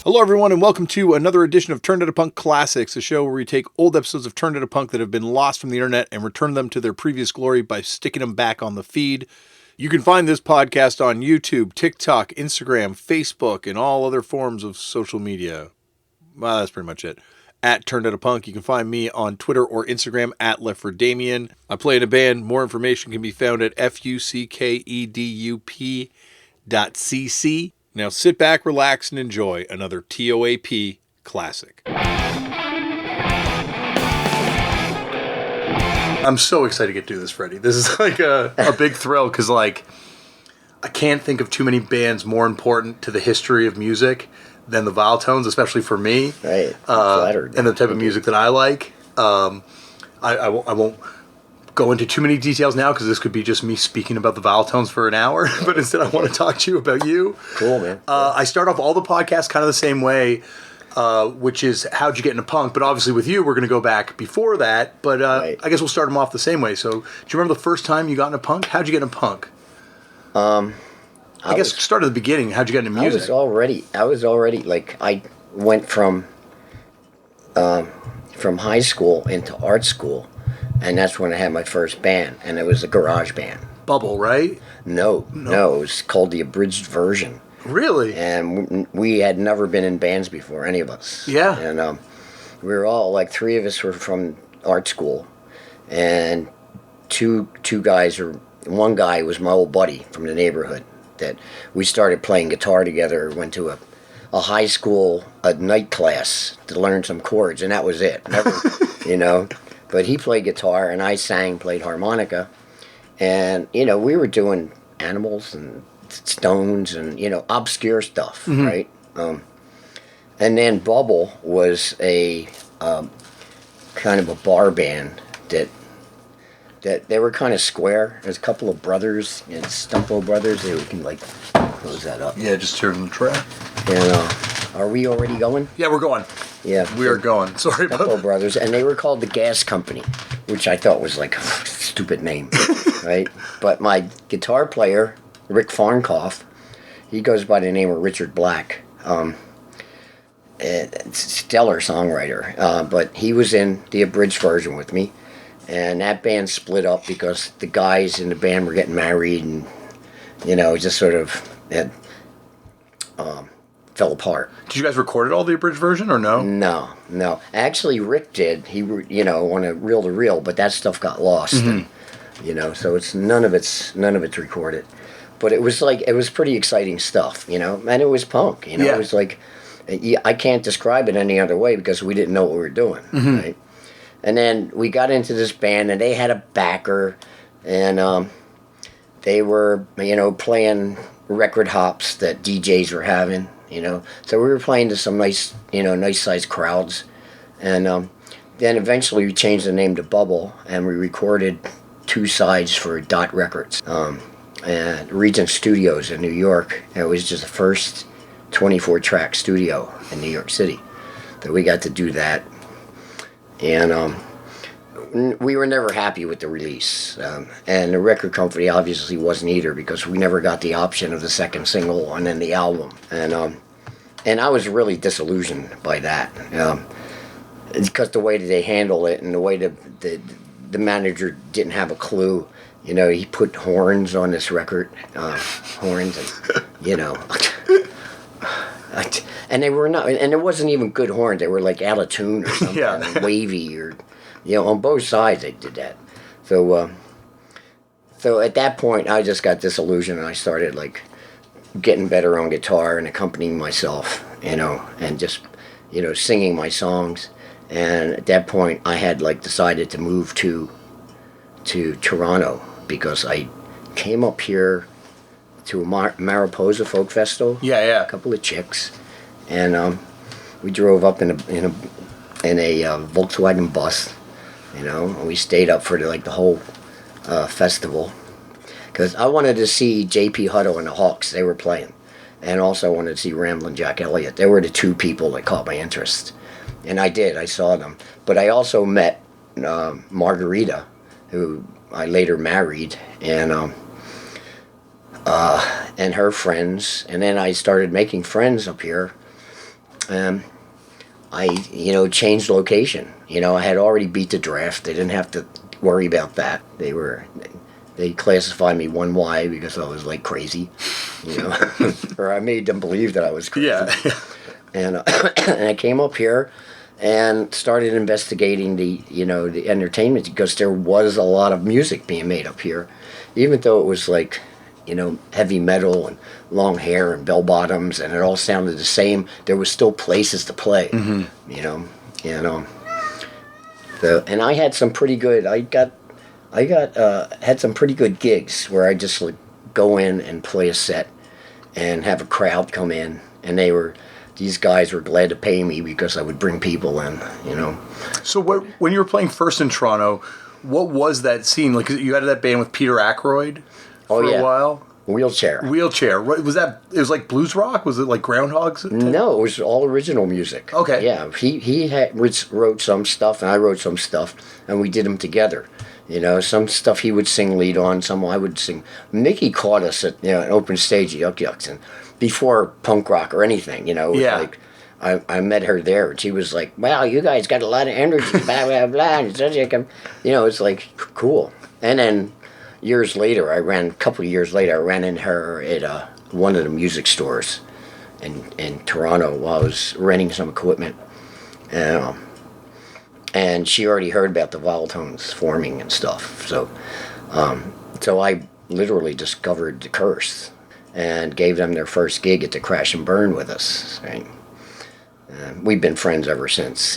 Hello, everyone, and welcome to another edition of Turned Out a Punk Classics, a show where we take old episodes of Turned Out a Punk that have been lost from the internet and return them to their previous glory by sticking them back on the feed. You can find this podcast on YouTube, TikTok, Instagram, Facebook, and all other forms of social media. Well, that's pretty much it. At Turned Out a Punk. You can find me on Twitter or Instagram at LeftForDamian. I play in a band. More information can be found at fuckedup.cc. Now sit back, relax, and enjoy another TOAP Classic. I'm so excited to get to do this, Freddie. This is like a big thrill because, like, I can't think of too many bands more important to the history of music than the Viletones, especially for me. Right. Flattered. And the type of music that I like. I won't go into too many details now because this could be just me speaking about the Viletones for an hour. But instead, I want to talk to you about you. Cool, man. I start off all the podcasts kind of the same way, which is how'd you get into punk? But obviously with you, we're going to go back before that. But Right. I guess we'll start them off the same way. So do you remember the first time you got into punk? How'd you get into punk? I guess start at the beginning. How'd you get into music? I was already like, I went from high school into art school, and that's when I had my first band, and it was a garage band. Bubble, right? No, it was called the Abridged Version. Really? And we had never been in bands before, any of us. Yeah. And we were all, like, three of us were from art school, and two guys, or one guy was my old buddy from the neighborhood, that we started playing guitar together, went to a high school, a night class to learn some chords, and that was it. Never, But he played guitar, and I played harmonica, and, we were doing Animals and Stones and, obscure stuff, right? And then Bubble was a kind of a bar band that they were kind of square. There's a couple of brothers, Stumpo brothers. We can, like, close that up. Yeah, just turn the track. And are we already going? Yeah, we're going. Yeah. We are going. Sorry about Stumpo that. brothers, and they were called the Gas Company, which I thought was like a stupid name, right? But my guitar player, Rick Farnkoff, he goes by the name of Richard Black. Stellar songwriter. But he was in the Abridged Version with me. And that band split up because the guys in the band were getting married and, just sort of fell apart. Did you guys record all the Abridged Version or no? No. Actually, Rick did. He, on a reel-to-reel, but that stuff got lost. And, so it's none of it's recorded. But it was pretty exciting stuff, and it was punk, Yeah. It was like, I can't describe it any other way because we didn't know what we were doing, right? And then we got into this band, and they had a backer, and they were, playing record hops that DJs were having, So we were playing to some nice sized crowds. And then eventually we changed the name to Bubble, and we recorded 2 sides for Dot Records, and Regent Studios in New York. It was just the first 24-track studio in New York City. So we got to do that. And we were never happy with the release. And the record company obviously wasn't either because we never got the option of the second single and then the album. And I was really disillusioned by that. Because the way that they handled it and the way the manager didn't have a clue. He put horns on this record. Horns and, and they were not, and it wasn't even good horns. They were like out of tune or something, Yeah. wavy or, on both sides they did that. So at that point I just got disillusioned and I started like getting better on guitar and accompanying myself, and just, singing my songs. And at that point I had like decided to move to Toronto because I came up here to a Mariposa Folk Festival. Yeah. A couple of chicks, and we drove up in a Volkswagen bus, and we stayed up for the whole festival because I wanted to see J.P. Hutto and the Hawks. They were playing, and also wanted to see Ramblin' Jack Elliott. They were the 2 people that caught my interest, and I saw them. But I also met Margarita, who I later married, and her friends, and then I started making friends up here, I, changed location. I had already beat the draft. They didn't have to worry about that. They classified me 1Y because I was like crazy, or I made them believe that I was crazy. Yeah. And and I came up here and started investigating the entertainment, because there was a lot of music being made up here, even though it was like, heavy metal and long hair and bell bottoms, and it all sounded the same. There was still places to play, and I had some pretty good. Had some pretty good gigs where I just would go in and play a set, and have a crowd come in, and these guys were glad to pay me because I would bring people in, So when you were playing first in Toronto, what was that scene like? 'Cause you had that band with Peter Aykroyd for a while. Wheelchair. Was that? It was like blues rock. Was it like Groundhogs? No, it was all original music. Okay. Yeah, he wrote some stuff, and I wrote some stuff, and we did them together. Some stuff he would sing lead on, some I would sing. Mickey caught us at an open stage at Yuck Yucks, and before punk rock or anything, it was like I met her there, and she was like, "Wow, you guys got a lot of energy, blah blah blah." It's like cool. And then a couple of years later, I ran into her at one of the music stores in Toronto while I was renting some equipment. And she already heard about the Viletones forming and stuff. So I literally discovered the Curse and gave them their first gig at the Crash and Burn with us. Right? We've been friends ever since.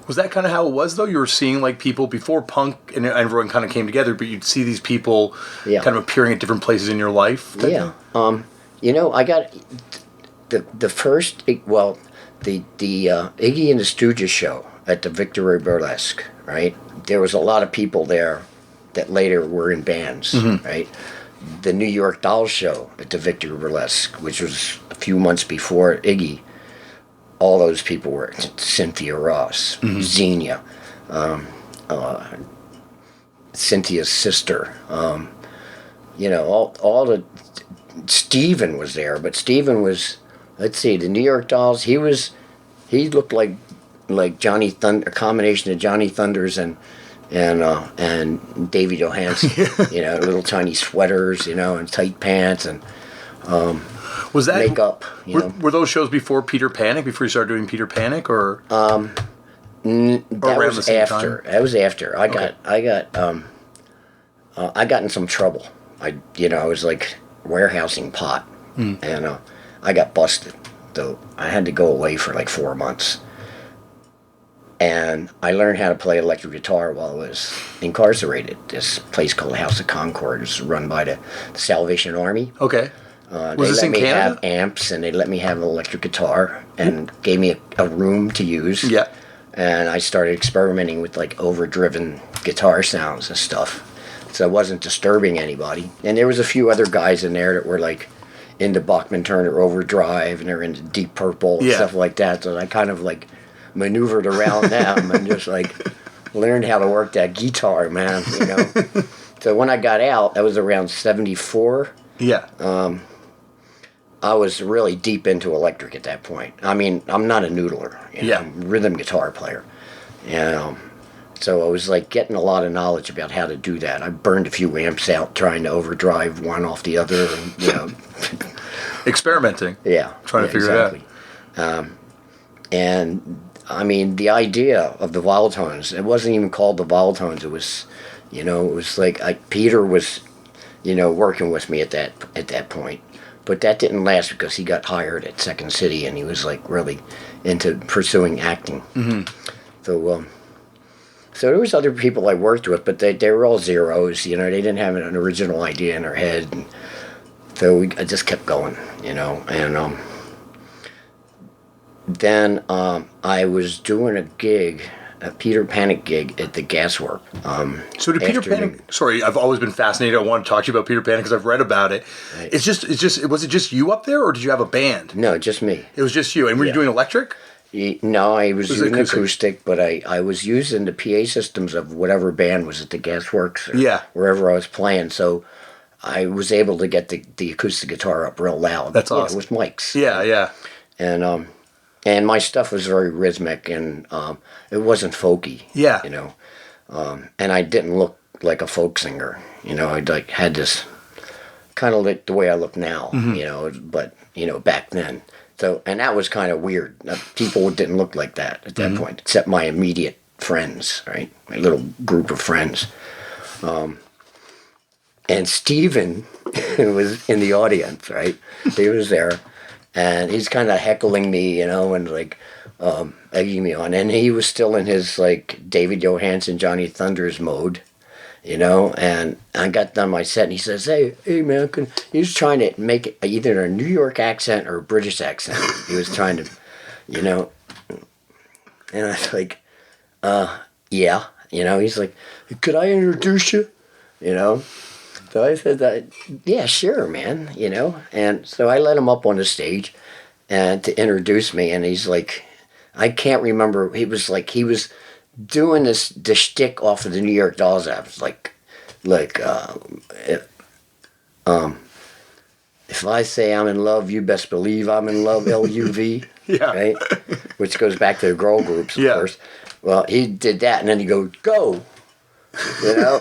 Was that kind of how it was, though? You were seeing like people before punk and everyone kind of came together, but you'd see these people kind of appearing at different places in your life? Yeah. I got the first, the Iggy and the Stooges show at the Victory Burlesque, right? There was a lot of people there that later were in bands, right? The New York Dolls show at the Victory Burlesque, which was a few months before Iggy, all those people were Cynthia Ross, Xenia, Cynthia's sister, all the, Steven was there, but Steven was, let's see, the New York Dolls, he looked like Johnny Thunder, a combination of Johnny Thunders and Davy Johansen, little tiny sweaters, and tight pants and was that makeup. Were those shows before Peter Panic? Before you started doing Peter Panic, or that was after. That was after. I got in some trouble. I was like warehousing pot, and I got busted. So I had to go away for like 4 months. And I learned how to play electric guitar while I was incarcerated. This place called House of Concord was run by the Salvation Army. Okay. Was this in Canada? They let me have amps, and they let me have an electric guitar, and gave me a room to use. Yeah. And I started experimenting with like overdriven guitar sounds and stuff. So I wasn't disturbing anybody. And there was a few other guys in there that were like into Bachman Turner Overdrive, and they're into Deep Purple and stuff like that. So I kind of like maneuvered around them and just like learned how to work that guitar, man. So when I got out, that was around 74. Yeah. I was really deep into electric at that point. I mean, I'm not a noodler. I'm a rhythm guitar player. So I was like getting a lot of knowledge about how to do that. I burned a few amps out trying to overdrive one off the other, and experimenting. Yeah. Trying to figure it out. And I mean, the idea of the Viletones, it wasn't even called the Viletones. It was, it was like Peter was, working with me at that point. But that didn't last because he got hired at Second City, and he was like really into pursuing acting. So there was other people I worked with, but they were all zeros. They didn't have an original idea in their head. And so I just kept going, and then I was doing a gig, a Peter Panic gig at the Gaswork. So did Peter Panic? Sorry, I've always been fascinated. I want to talk to you about Peter Panic because I've read about it. Right. Was it just you up there, or did you have a band? No, just me. It was just you. And were you doing electric? No, I was using acoustic, but I was using the PA systems of whatever band was at the Gasworks or wherever I was playing. So I was able to get the acoustic guitar up real loud. That's awesome. With mics. Yeah, yeah. And my stuff was very rhythmic, and it wasn't folky. Yeah. You know, and I didn't look like a folk singer. You know, I like had this kind of like the way I look now. You know, but you know back then. So, and that was kind of weird. People didn't look like that at that point, except my immediate friends, right? My little group of friends. And Steven was in the audience, right? He was there, and he's kind of heckling me, you know, and like egging me on. And he was still in his like David Johansen, Johnny Thunders mode, you know. And I got done my set, and he says, "Hey, man," he was trying to make it either a New York accent or a British accent. He was trying to, you know. And I was like, yeah, you know. He's like, "Could I introduce you?" You know. So I said, yeah, sure, man, you know. And so I let him up on the stage and to introduce me. And he's like, I can't remember. He was doing the shtick off of the New York Dolls albums. If I say I'm in love, you best believe I'm in love, LUV. Yeah. Right? Which goes back to the girl groups, of course. Well, he did that, and then he goes, go. You know?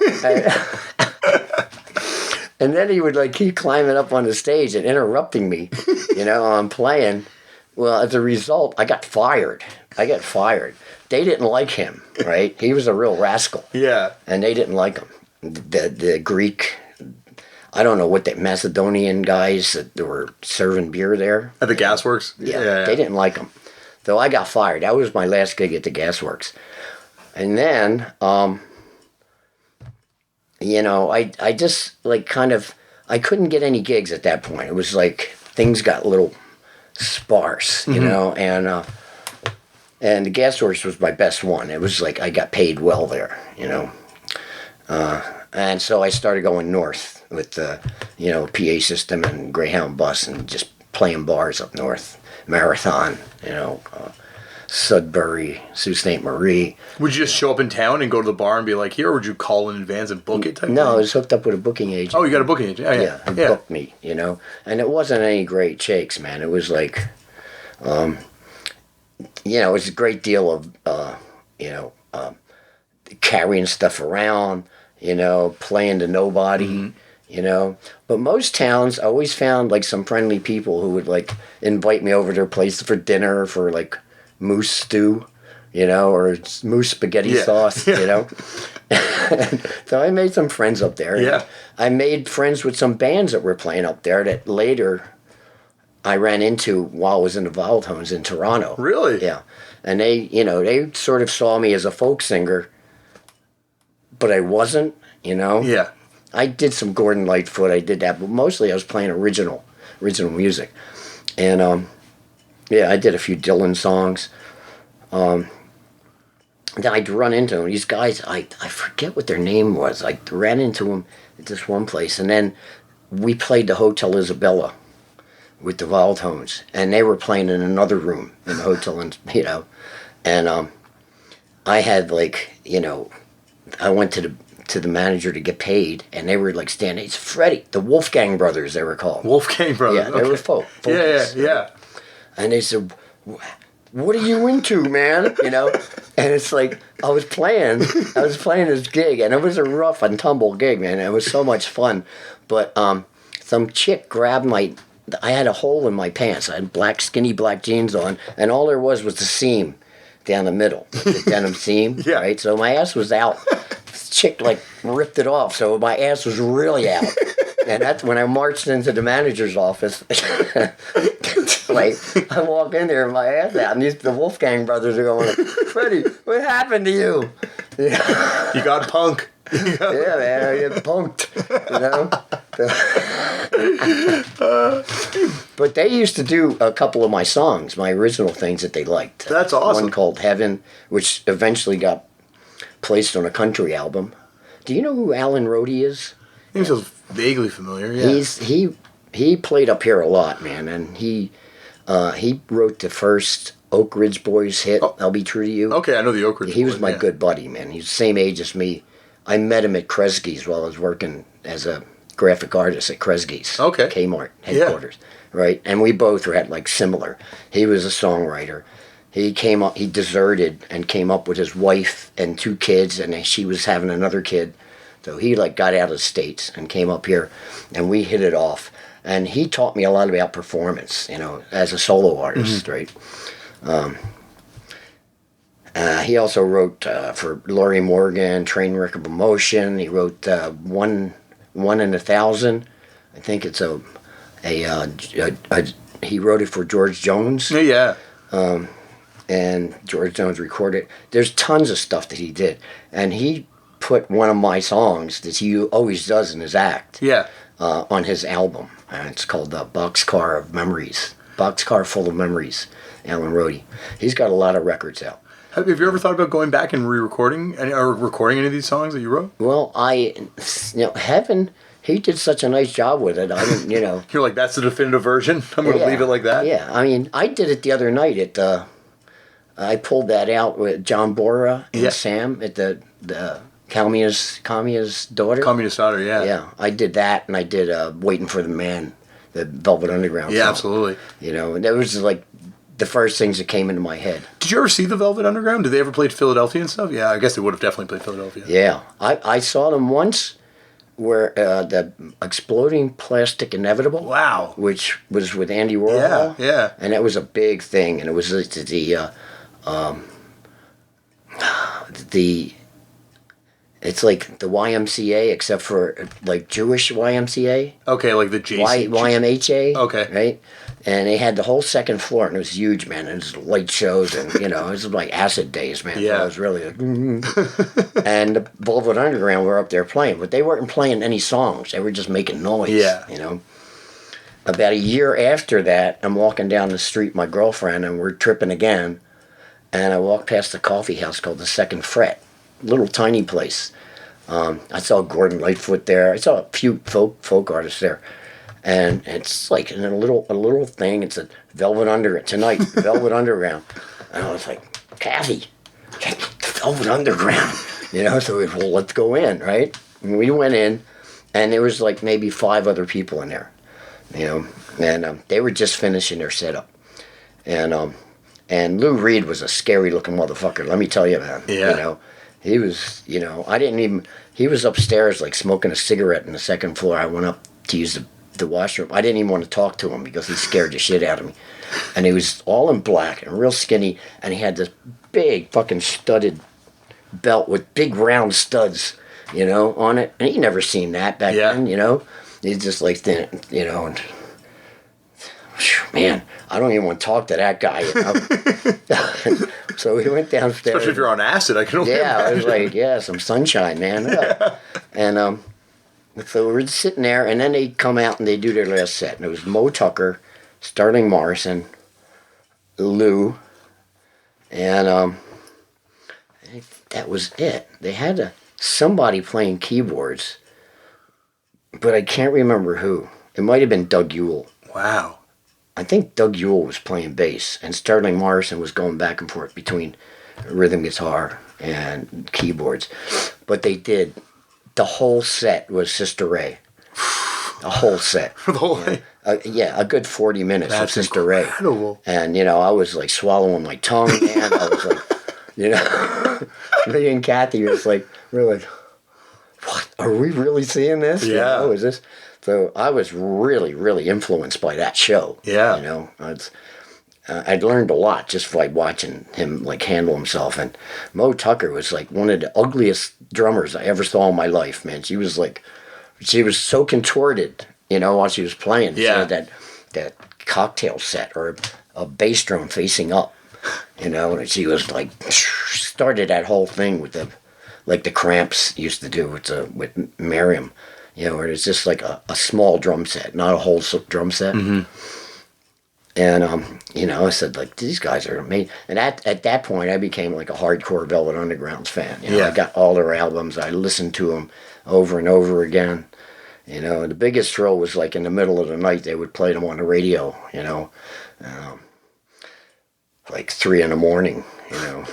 And then he would like keep climbing up on the stage and interrupting me, you know, I'm playing. Well, as a result, I got fired. They didn't like him, right? He was a real rascal. Yeah. And they didn't like him. The Greek, I don't know what the Macedonian guys that were serving beer there. At the Gasworks? Yeah, they didn't like him. So I got fired. That was my last gig at the Gasworks. And then... you know, I just like kind of, I couldn't get any gigs at that point. It was like things got a little sparse, you know, and the Gasworks was my best one. It was like I got paid well there, you know, and so I started going north with the, you know, PA system and Greyhound bus and just playing bars up north, Marathon, you know, Sudbury, Sault Ste. Marie. Would you just show up in town and go to the bar and be like, here, or would you call in advance and book it? No, I was hooked up with a booking agent. Oh, you got a booking agent? Yeah, he booked me, you know. And it wasn't any great shakes, man. It was like, you know, it was a great deal of, you know, carrying stuff around, you know, playing to nobody, you know. But most towns, I always found like some friendly people who would like invite me over to their place for dinner for like moose stew, you know, or moose spaghetti sauce, you know. So I made some friends up there. Yeah. I made friends with some bands that were playing up there that later I ran into while I was in the Viletones in Toronto. Really? Yeah. And they, you know, they sort of saw me as a folk singer, but I wasn't, you know. Yeah. I did some Gordon Lightfoot, I did that, but mostly I was playing original music. And yeah, I did a few Dylan songs. Then I'd run into them. These guys, I forget what their name was. I ran into them at this one place. And then we played the Hotel Isabella with the Viletones. And they were playing in another room in the hotel, and you know. And I had like, you know, I went to the manager to get paid, and they were like standing. It's Freddie, the Wolfgang Brothers, they were called. Wolfgang Brothers. Yeah, they were folk. Yeah. And they said, what are you into, man? You know? And it's like, I was playing this gig, and it was a rough and tumble gig, man. It was so much fun. But some chick grabbed I had a hole in my pants. I had skinny black jeans on, and all there was the seam down the middle, the denim seam, right? So my ass was out. This chick, like, ripped it off, so my ass was really out. And that's when I marched into the manager's office. Like, I walk in there and my ass out, and the Wolfgang Brothers are going, Freddie, what happened to you? You know? You got punk. Yeah, man, I get punked, you know? But they used to do a couple of my songs, my original things that they liked. That's awesome. One called Heaven, which eventually got placed on a country album. Do you know who Alan Rohde is? He feels vaguely familiar, yeah. He played up here a lot, man, and he wrote the first Oak Ridge Boys hit, I'll Be True to You. Okay, I know the Oak Ridge Boys. He was my good buddy, man. He's the same age as me. I met him at Kresge's while I was working as a graphic artist at Kresge's. Okay. Kmart headquarters. Yeah. Right? And we both were at like similar. He was a songwriter. He came up, he deserted and came up with his wife and 2 kids, and she was having another kid. So he like got out of the States and came up here, and we hit it off. And he taught me a lot about performance, you know, as a solo artist, right? He also wrote for Laurie Morgan, Trainwreck of Emotion. He wrote One in a Thousand. I think it's he wrote it for George Jones. Yeah. And George Jones recorded. There's tons of stuff that he did, and he put one of my songs that he always does in his act. Yeah. On his album, and it's called Boxcar of Memories. Boxcar Full of Memories. Alan Rohde. He's got a lot of records out. Have you ever thought about going back and re-recording or recording any of these songs that you wrote? Well, Heaven. He did such a nice job with it. I didn't, you know. You're like, that's the definitive version. I'm going to leave it like that. Yeah, I mean, I did it the other night at. I pulled that out with John Bora and Sam at the Kamia's daughter. Kamia's daughter, yeah. Yeah, I did that, and I did Waiting for the Man, the Velvet Underground song. Absolutely. You know, and that was like the first things that came into my head. Did you ever see the Velvet Underground? Did they ever play Philadelphia and stuff? Yeah, I guess they would have definitely played Philadelphia. Yeah, I saw them once where the Exploding Plastic Inevitable. Wow. Which was with Andy Warhol. Yeah. And that was a big thing, and it was it's like the YMCA, except for like Jewish YMCA. Okay, like the JC. YMHA. Okay. Right? And they had the whole second floor, and it was huge, man. And it was light shows, and, you know, it was like acid days, man. Yeah. So it was really like, and the Velvet Underground were up there playing, but they weren't playing any songs. They were just making noise, you know. About a year after that, I'm walking down the street with my girlfriend, and we're tripping again. And I walked past a coffee house called the Second Fret, little tiny place. I saw Gordon Lightfoot there. I saw a few folk artists there, and it's like in a little thing. It's a Velvet Underground tonight, Velvet Underground, and I was like, Kathy, the Velvet Underground, you know. So well, let's go in, right? And we went in, and there was like maybe 5 other people in there, you know, and they were just finishing their setup, and Lou Reed was a scary looking motherfucker, let me tell you, man. Yeah. You know, he was, you know, he was upstairs like smoking a cigarette in the second floor. I went up to use the washroom. I didn't even want to talk to him because he scared the shit out of me. And he was all in black and real skinny, and he had this big fucking studded belt with big round studs, you know, on it. And he'd never seen that back then, you know. He's just like, you know, and man, I don't even want to talk to that guy, you know. So we went downstairs. Especially if you're on acid, I can only imagine. I was like, some sunshine, man. And so we're sitting there, and then they come out and they do their last set. And it was Mo Tucker, Sterling Morrison, Lou, and I think that was it. They had somebody playing keyboards, but I can't remember who. It might have been Doug Yule. Wow. I think Doug Yule was playing bass, and Sterling Morrison was going back and forth between rhythm guitar and keyboards. But they did, the whole set was Sister Ray. The whole set. The whole thing? A good 40 minutes of Sister incredible. Ray. And, you know, I was like swallowing my tongue, man. I was like, you know, me and Kathy was like, we're like, what? Are we really seeing this? Yeah. You know, is this? So I was really, really influenced by that show. Yeah. You know, I'd learned a lot just by watching him like handle himself. And Mo Tucker was like one of the ugliest drummers I ever saw in my life, man. She was so contorted, you know, while she was playing. Yeah. So that cocktail set or a bass drum facing up, you know, and she was like, started that whole thing with the Cramps used to do with Miriam. You know, where it's just like a small drum set, not a whole drum set. Mm-hmm. And, you know, I said, like, these guys are amazing. And at that point, I became like a hardcore Velvet Underground fan. You know, I got all their albums. I listened to them over and over again. You know, and the biggest thrill was like in the middle of the night, they would play them on the radio, you know, like 3 a.m, you know.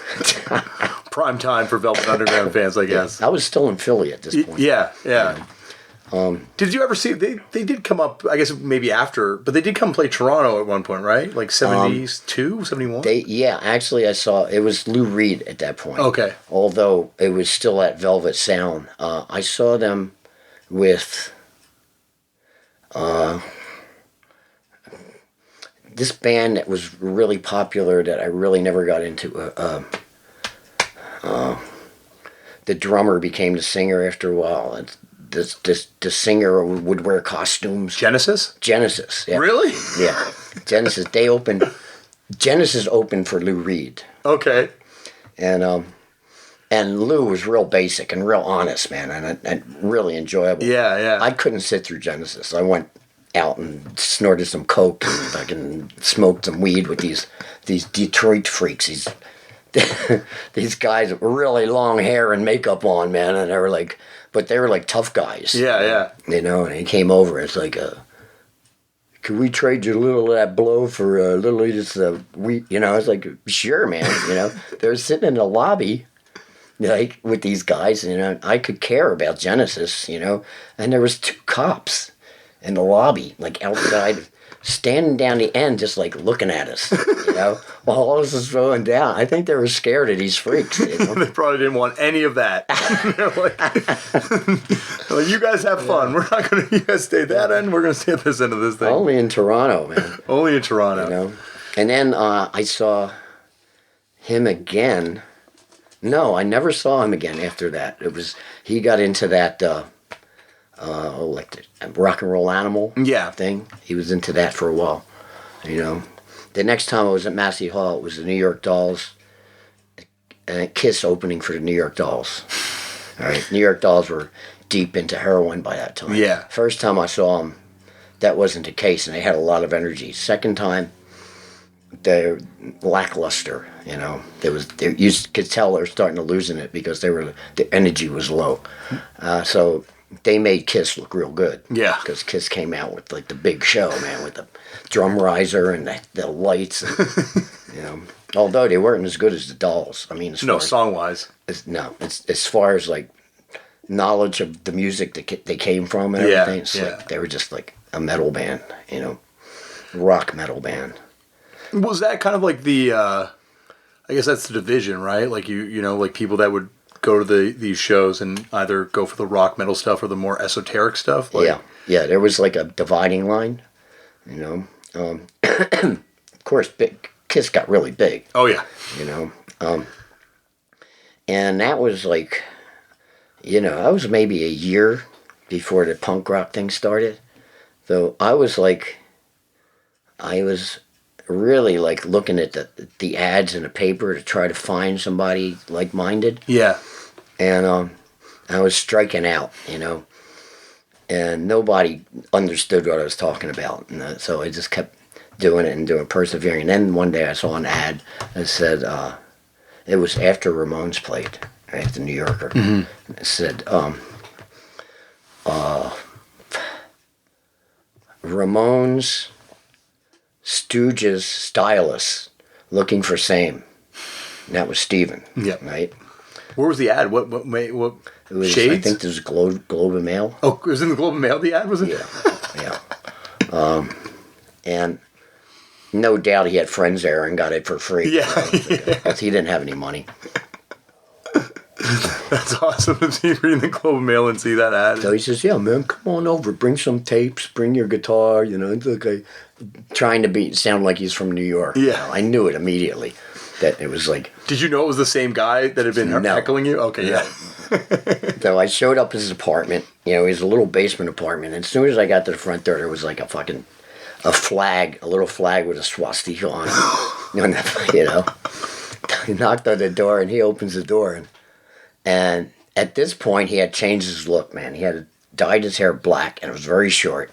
Prime time for Velvet Underground fans, I guess. I was still in Philly at this point. Yeah. You know? Did you ever see they did come up, I guess maybe after, but they did come play Toronto at one point, right? Like 72, 71? Actually I saw, it was Lou Reed at that point. Okay. Although it was still at Velvet Sound. I saw them with this band that was really popular that I really never got into. The drummer became the singer after a while. The singer would wear costumes. Genesis? Genesis, yeah. Really? Yeah. Genesis. Genesis opened for Lou Reed. Okay. And Lou was real basic and real honest, man, and really enjoyable. Yeah, yeah. I couldn't sit through Genesis. I went out and snorted some coke and fucking smoked some weed with these Detroit freaks. These guys with really long hair and makeup on, man, and they were like tough guys. Yeah, yeah. You know, and he came over. It's like, could we trade you a little of that blow for a little of this wheat? You know, I was like, sure, man. You know, they were sitting in the lobby, like with these guys, and I could care about Genesis, you know, and there was 2 cops in the lobby, like outside, standing down the end, just like looking at us, you know, while all this was going down. I think they were scared of these freaks. You know? They probably didn't want any of that. like, you guys have fun. We're not going to, you guys stay at that end, we're going to stay at this end of this thing. Only in Toronto, man. Only in Toronto. You know? And then I saw him again. No, I never saw him again after that. He got into that, like the rock and roll animal thing. He was into that for a while, you know. The next time I was at Massey Hall, it was the New York Dolls, Kiss opening for the New York Dolls. All right, New York Dolls were deep into heroin by that time. Yeah. First time I saw them, that wasn't the case, and they had a lot of energy. Second time, they're lackluster, you know. You could tell they were starting to losing it because the energy was low. So they made Kiss look real good. Yeah. Because Kiss came out with like the big show, man, with the drum riser and the lights, and, you know. Although they weren't as good as the Dolls. I mean, song-wise. It's as far as like knowledge of the music that they came from and everything. It's like they were just like a metal band, you know, rock metal band. Was that kind of like the? I guess that's the division, right? Like you know, like people that would go to these shows and either go for the rock metal stuff or the more esoteric stuff. Like, yeah. There was like a dividing line, you know. Of course, Kiss got really big. Oh yeah. You know, and that was like, you know, I was maybe a year before the punk rock thing started. So I was really like looking at the ads in the paper to try to find somebody like-minded. Yeah. And I was striking out, you know, and nobody understood what I was talking about. And so I just kept doing it and persevering. And then one day I saw an ad that said, it was after Ramones played at the New Yorker. Mm-hmm. It said, Ramones, Stooges, stylists looking for same. And that was Steven. Yeah. Right? Where was the ad? What it was, shades? I think this was Globe and Mail. Oh, it was in the Globe and Mail, the ad, was it? Yeah. And no doubt he had friends there and got it for free. Yeah. Because he didn't have any money. That's awesome to see reading the Globe and Mail and see that ad. So he says, yeah, man, come on over. Bring some tapes. Bring your guitar. You know, it's okay. Trying to sound like he's from New York. Yeah. You know, I knew it immediately. That it was like... Did you know it was the same guy that had been heckling you? Okay, yeah. So I showed up at his apartment. You know, his little basement apartment. And as soon as I got to the front door, there was like a flag, a little flag with a swastika on it. You know? He knocked on the door, and he opens the door. And at this point, he had changed his look, man. He had dyed his hair black, and it was very short.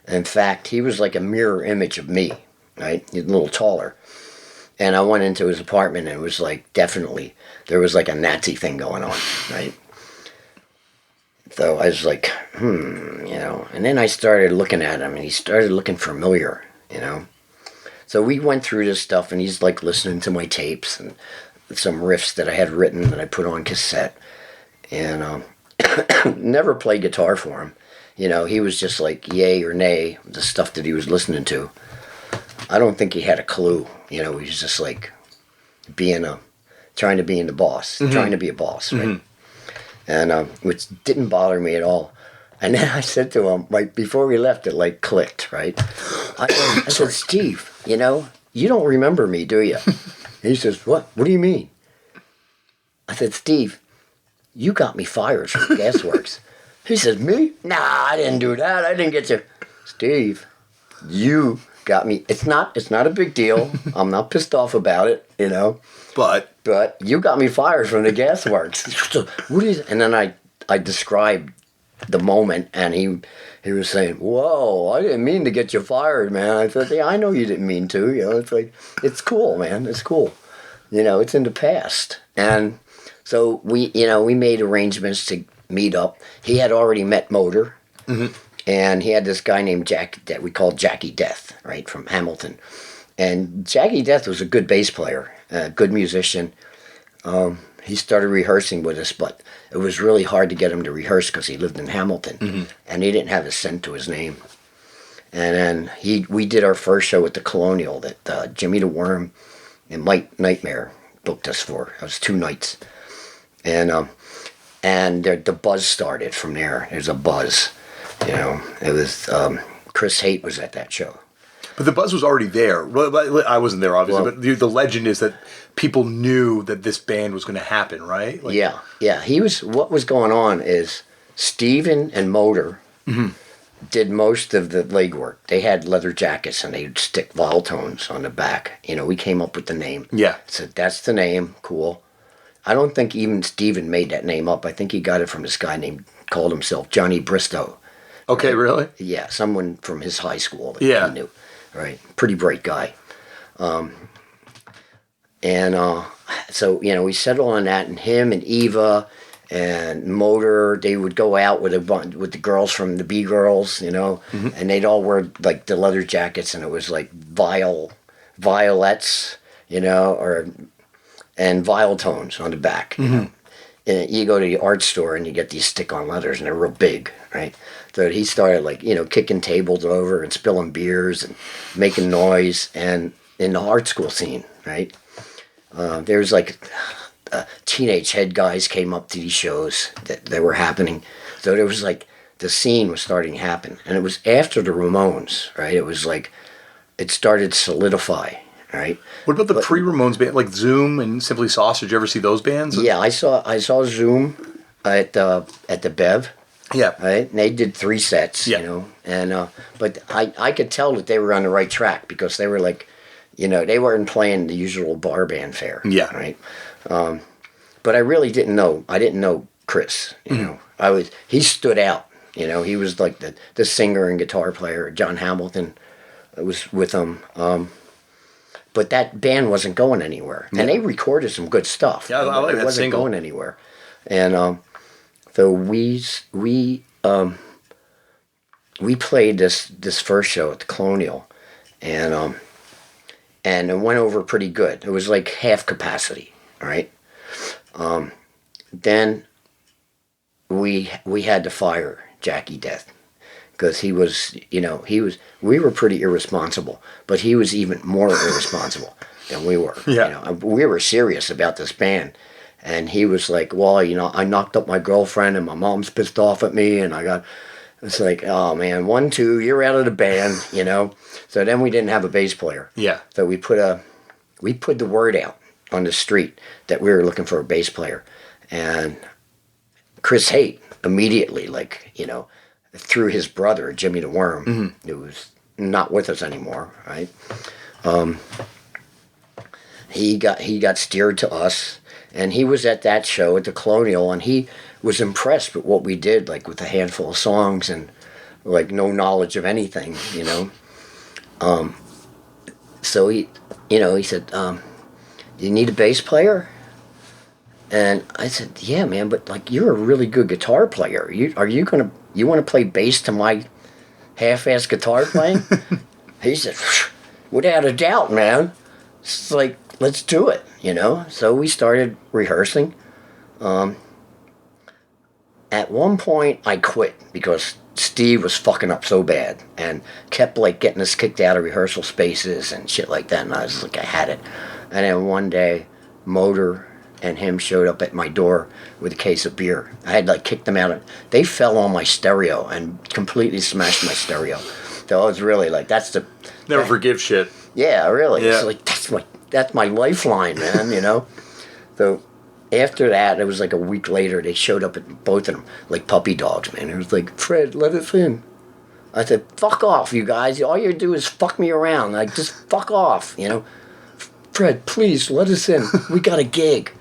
In fact, he was like a mirror image of me, right? He's a little taller. And I went into his apartment, and it was like, definitely, there was like a Nazi thing going on, right? So I was like, you know. And then I started looking at him, and he started looking familiar, you know. So we went through this stuff, and he's like listening to my tapes and some riffs that I had written that I put on cassette. And never played guitar for him. he was just like yay or nay, the stuff that he was listening to. I don't think he had a clue. He was just like trying to be the boss, trying to be a boss, right? And which didn't bother me at all. And then I said to him, right before we left, it like clicked, right? I said, Steve, you don't remember me, do you? And he says, what? What do you mean? I said, Steve, you got me fired from the Gasworks. He says, me? Nah, I didn't do that. I didn't get you. Steve, you got me. It's not a big deal. I'm not pissed off about it, But you got me fired from the Gasworks. What is? And then I described the moment, and he was saying, whoa, I didn't mean to get you fired, man. I thought, yeah, I know you didn't mean to. It's like, it's cool, man. It's cool. It's in the past. And so we made arrangements to meet up. He had already met Motor, and he had this guy named Jack that we called Jackie Death, right, from Hamilton. And Jackie Death was a good bass player, a good musician. He started rehearsing with us, but it was really hard to get him to rehearse because he lived in Hamilton, and he didn't have a cent to his name. And then we did our first show at the Colonial that Jimmy the Worm and Mike Nightmare booked us for. It was 2 nights. And the buzz started from there. There's a buzz. It was Chris Haight was at that show. But the buzz was already there. I wasn't there, obviously, but the legend is that people knew that this band was going to happen, right? Yeah. What was going on is Steven and Motor did most of the legwork. They had leather jackets, and they'd stick Viletones on the back. We came up with the name. Yeah. So that's the name. Cool. I don't think even Steven made that name up. I think he got it from this guy called himself Johnny Bristow. Okay, right? Really? Yeah, someone from his high school that he knew. Right, pretty bright guy. So we settled on that, and him and Eva and Motor, they would go out with the girls from the B Girls, and they'd all wear like the leather jackets, and it was like violets, and Viletones on the back. And you go to the art store and you get these stick-on leathers, and they're real big, right? So he started kicking tables over and spilling beers and making noise, and in the art school scene, right? There was teenage head guys came up to these shows that were happening. So there was the scene was starting to happen, and it was after the Ramones, right? It was it started to solidify. Right. What about the pre-Ramones band, like Zoom and Simply Sausage? Did you ever see those bands? Yeah, I saw Zoom at the Bev. Yeah. Right, and they did 3 sets. Yeah. And but I could tell that they were on the right track because they were they weren't playing the usual bar band fare. Yeah. Right. But I really didn't know. I didn't know Chris. He stood out. He was like the singer and guitar player. John Hamilton was with him. But that band wasn't going anywhere, and they recorded some good stuff. Yeah, I like that single. It wasn't going anywhere, and so we played this first show at the Colonial, and it went over pretty good. It was like half capacity, right? Then we had to fire Jackie Death. Because he was, we were pretty irresponsible, but he was even more irresponsible than we were. Yeah. We were serious about this band. And he was like, well, I knocked up my girlfriend and my mom's pissed off at me. And it's like, oh man, 1, 2, you're out of the band, So then we didn't have a bass player. Yeah. So we put the word out on the street that we were looking for a bass player. And Chris Haight immediately, through his brother, Jimmy the Worm, who was not with us anymore, right? He got steered to us, and he was at that show at the Colonial, and he was impressed with what we did, with a handful of songs and no knowledge of anything, So he said, "You need a bass player?" And I said, "Yeah, man, but you're a really good guitar player. You want to play bass to my half-ass guitar playing?" He said, "Without a doubt, man. It's let's do it, So we started rehearsing. At one point, I quit because Steve was fucking up so bad and kept like getting us kicked out of rehearsal spaces and shit like that. And I was like, I had it. And then one day, Motor and him showed up at my door with a case of beer. I had like kicked them out. They fell on my stereo and completely smashed my stereo. So I was really like, that's the... Never forgive shit. Yeah, really. Yeah. It's like, that's my lifeline, man, you know? So after that, it was like a week later, they showed up at both of them like puppy dogs, man. It was like, Fred, let us in. I said, fuck off, you guys. All you do is fuck me around. Like, just fuck off, you know? Fred, please, let us in. We got a gig.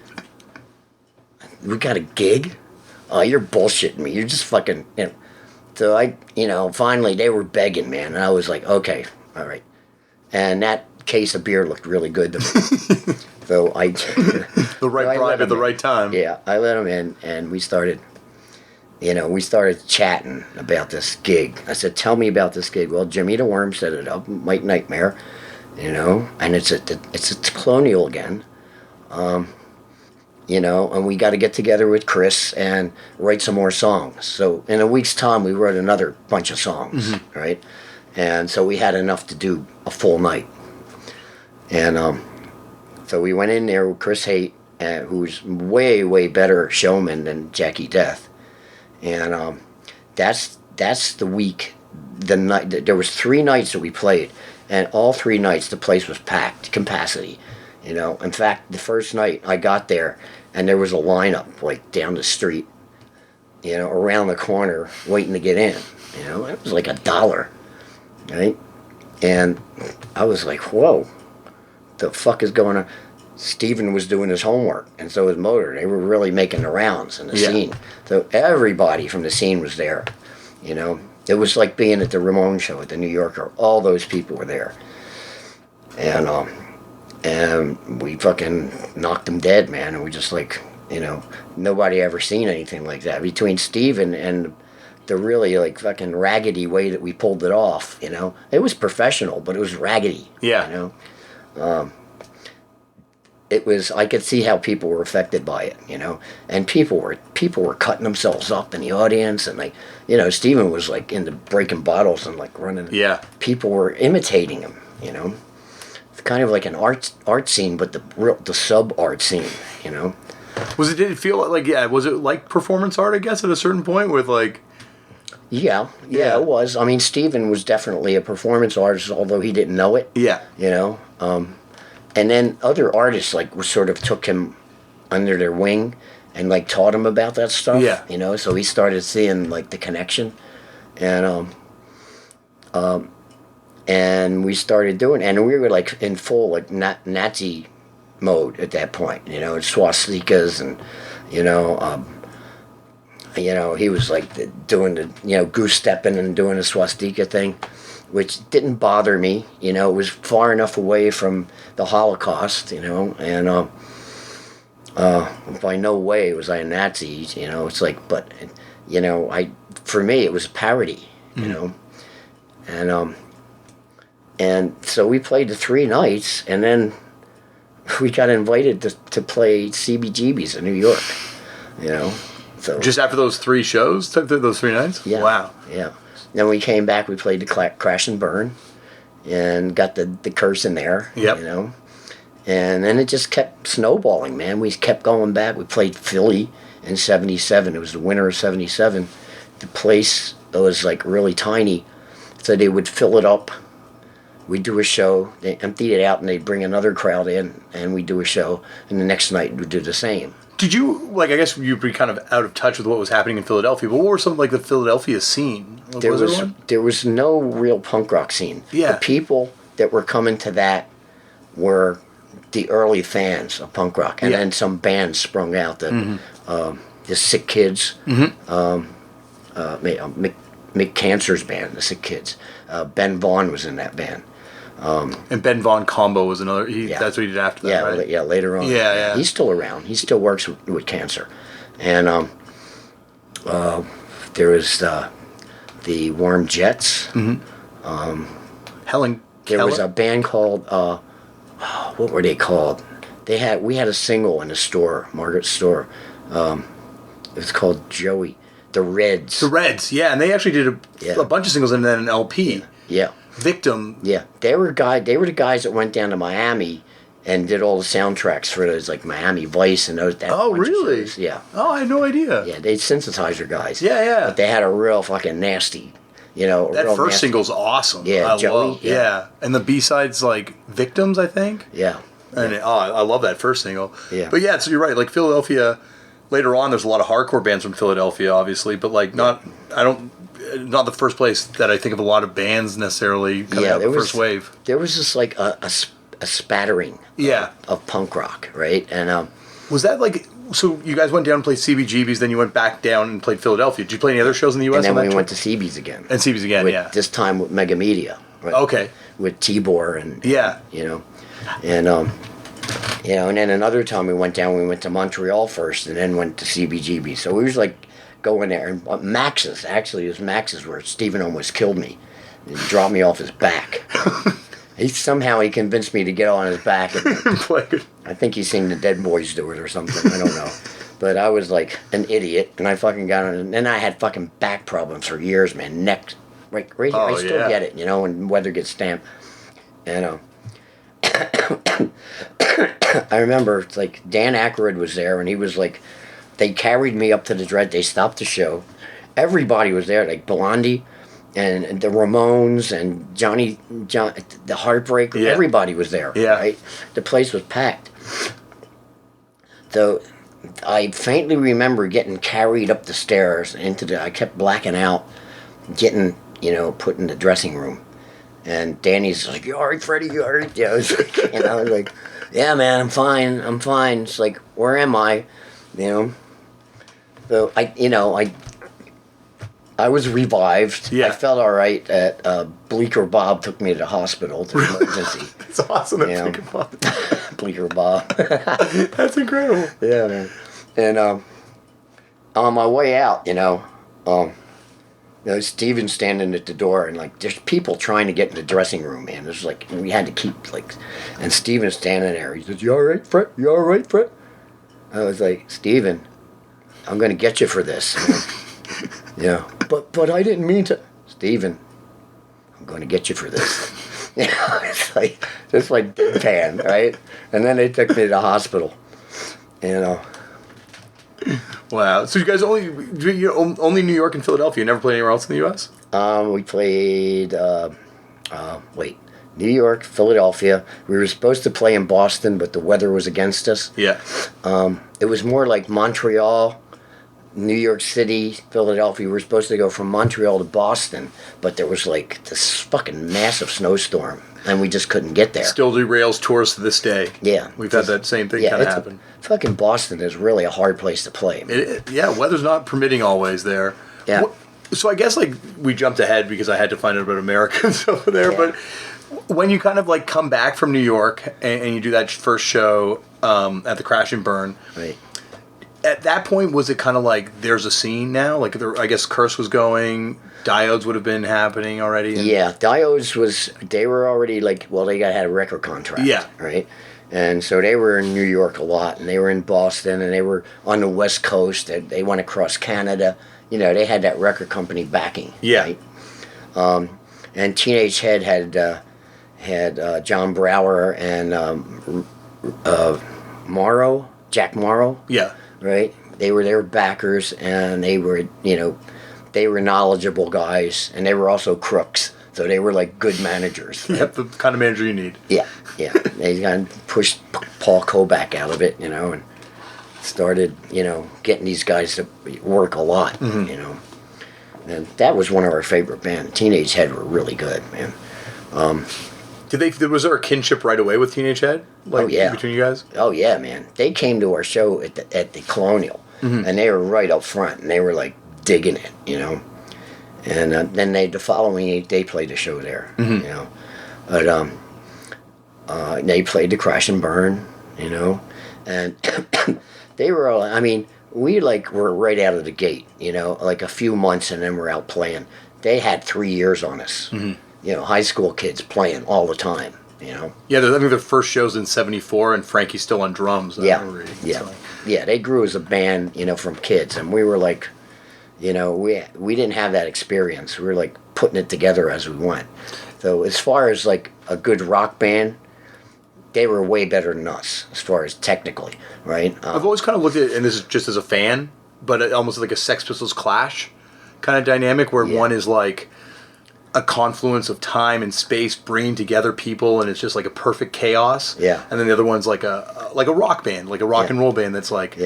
We got a gig? Oh, you're bullshitting me. You're just fucking, you know. So finally they were begging, man. And I was like, okay, all right. And that case of beer looked really good to me. So I... The right bribe at the right time. Yeah, I let him in, and we started chatting about this gig. I said, tell me about this gig. Well, Jimmy the Worm set it up, Mike Nightmare, you know, and it's at Colonial again. You know, and we got to get together with Chris and write some more songs. So in a week's time, we wrote another bunch of songs, right? And so we had enough to do a full night. And so we went in there with Chris Haight, who's way, way better showman than Jackie Death. And that's the week, the night. There was 3 nights that we played, and all 3 nights the place was packed, capacity. You know, in fact, the first night I got there, and there was a lineup like down the street, you know, around the corner, waiting to get in. You know, it was like $1, right? And I was like, whoa, the fuck is going on? Steven was doing his homework, and so was Motor. They were really making the rounds in the scene. So everybody from the scene was there. You know, it was like being at the Ramon show at the New Yorker. All those people were there, and we fucking knocked them dead, man. And we just like, you know, nobody ever seen anything like that between Steven and the really like fucking raggedy way that we pulled it off. You know, it was professional, but it was raggedy. Yeah. You know. It was, I could see how people were affected by it, you know, and people were cutting themselves up in the audience, and like, you know, Steven was like into breaking bottles and like running. Yeah. People were imitating him, you know. It's kind of like an art scene, but the sub art scene, you know. Did it feel like, was it like performance art, I guess, at a certain point with like... Yeah, it was. I mean, Steven was definitely a performance artist, although he didn't know it. Yeah. You know, and then other artists like sort of took him under their wing and like taught him about that stuff. Yeah. You know, so he started seeing like the connection, and we started doing, and we were like in full like Nazi mode at that point. You know, swastikas and you know, he was like doing the, you know, goose stepping and doing the swastika thing, which didn't bother me. You know, it was far enough away from the Holocaust, you know, and by no way was I a Nazi, you know. It's like, but, you know, for me, it was a parody, you know, and so we played the 3 nights, and then we got invited to play CBGB's in New York, you know. So just after those 3 shows, those 3 nights? Yeah. Wow. Yeah. Then we came back, we played the Crash and Burn, and got the curse in there, you know. And then it just kept snowballing, man. We kept going back. We played Philly in 77. It was the winter of 77. The place was like really tiny, so they would fill it up. We'd do a show, they emptied it out, and they'd bring another crowd in, and we'd do a show, and the next night we'd do the same. Did you, like, I guess you'd be kind of out of touch with what was happening in Philadelphia, but what were some, like, the Philadelphia scene? There was no real punk rock scene. Yeah. The people that were coming to that were the early fans of punk rock, and then some bands sprung out, the Sick Kids, Mick Cancer's band, the Sick Kids. Ben Vaughn was in that band. And Ben Vaughn Combo was another. That's what he did after that, right? Yeah, later on. Yeah. He's still around. He still works with Cancer. And there was the Warm Jets. Helen There Keller? was a band called, what were they called? We had a single in the store, Margaret's store. It was called Joey. the Reds. The Reds, yeah, and they actually did a bunch of singles and then an LP. Yeah. Victim. Yeah, they were the guys that went down to Miami and did all the soundtracks for those, like Miami Vice and those. Oh, really? Yeah. Oh, I had no idea. Yeah, they synthesizer guys. Yeah. But they had a real fucking nasty, That first single's awesome. Yeah, Joey. Yeah, and the B-side's like Victims, I think. Yeah. And I love that first single. Yeah. But yeah, so you're right. Like Philadelphia, later on, there's a lot of hardcore bands from Philadelphia, obviously, but like not the first place that I think of a lot of bands necessarily coming out the first wave. There was just like a spattering of punk rock, right? And was that like, so you guys went down and played CBGB's, then you went back down and played Philadelphia. Did you play any other shows in the U.S.? And then we went to CB's again. And CB's again, This time with Mega Media. Right? Okay. With Tibor and, and then another time we went to Montreal first and then went to CBGB. So we was like going there. And Max's, actually, it was Max's where Stephen almost killed me. He dropped me off his back. Somehow he convinced me to get on his back. And I think he's seen the Dead Boys do it or something. I don't know. But I was like an idiot, and I fucking got on. And then I had fucking back problems for years, man. Neck, right here. I still get it, when weather gets damp. And I remember, it's like Dan Aykroyd was there, and he was like, they carried me up to the Dread. They stopped the show. Everybody was there, like Blondie and the Ramones and Johnny, the Heartbreaker. Yeah. Everybody was there. Yeah. Right? The place was packed. So I faintly remember getting carried up the stairs I kept blacking out, getting, put in the dressing room. And Danny's like, "You all right, Freddie? You all right?" Yeah, I was like, "Yeah, man, I'm fine. It's like, where am I? So I was revived. Yeah. I felt all right. Bleecker Bob took me to the hospital to emergency. It's awesome that Bleecker Bob. Bleecker Bob. That's incredible. Yeah, man. And on my way out, Steven's standing at the door, and like there's people trying to get in the dressing room, man. There's like we had to keep and Steven's standing there. He says, "You all right, Fred? You all right, Fred?" I was like, "Steven, I'm gonna get you for this." Yeah, but I didn't mean to. Steven, I'm gonna get you for this. It's like just like deadpan, right? And then they took me to the hospital. Wow. So you guys only New York and Philadelphia. You never played anywhere else in the U.S.? We played, New York, Philadelphia. We were supposed to play in Boston, but the weather was against us. Yeah. It was more like Montreal, New York City, Philadelphia. We were supposed to go from Montreal to Boston, but there was like this fucking massive snowstorm, and we just couldn't get there. Still derails tours to this day. Yeah. We've had that same thing kind of happen. Fucking Boston is really a hard place to play. Weather's not permitting always there. Yeah. So I guess we jumped ahead because I had to find out about Americans over there. Yeah. But when you kind of come back from New York and you do that first show at the Crash and Burn, right? At that point, was it kind of like there's a scene now? Like I guess Curse was going, Diodes would have been happening already. Yeah, Diodes they were already they had a record contract. Yeah. Right. And so they were in New York a lot, and they were in Boston, and they were on the West Coast. They went across Canada. They had that record company backing. Yeah. Right? And Teenage Head had John Brower and Jack Morrow. Yeah. Right? They were their backers, and they were knowledgeable guys, and they were also crooks. So they were like good managers. Right? Yep, the kind of manager you need. Yeah. They kind of pushed Paul Kovac out of it, and started, getting these guys to work a lot, mm-hmm. And that was one of our favorite bands. Teenage Head were really good, man. Was there a kinship right away with Teenage Head? Between you guys? Oh yeah, man. They came to our show at the Colonial, mm-hmm. and they were right up front, and they were like digging it, And then the following they played a show there, mm-hmm. But they played the Crash and Burn, and they were all. I mean, we were right out of the gate, like a few months, and then we're out playing. They had 3 years on us, mm-hmm. High school kids playing all the time, Yeah, I think their first show's in '74, and Frankie's still on drums. Yeah. They grew as a band, from kids, and we were like, You know, we didn't have that experience. We were like putting it together as we went. So as far as like a good rock band, they were way better than us as far as technically, right? I've always kind of looked at it, and this is just as a fan, but almost like a Sex Pistols Clash kind of dynamic where one is like a confluence of time and space bringing together people, and it's just like a perfect chaos. Yeah. And then the other one's like a rock band, like a rock and roll band that's like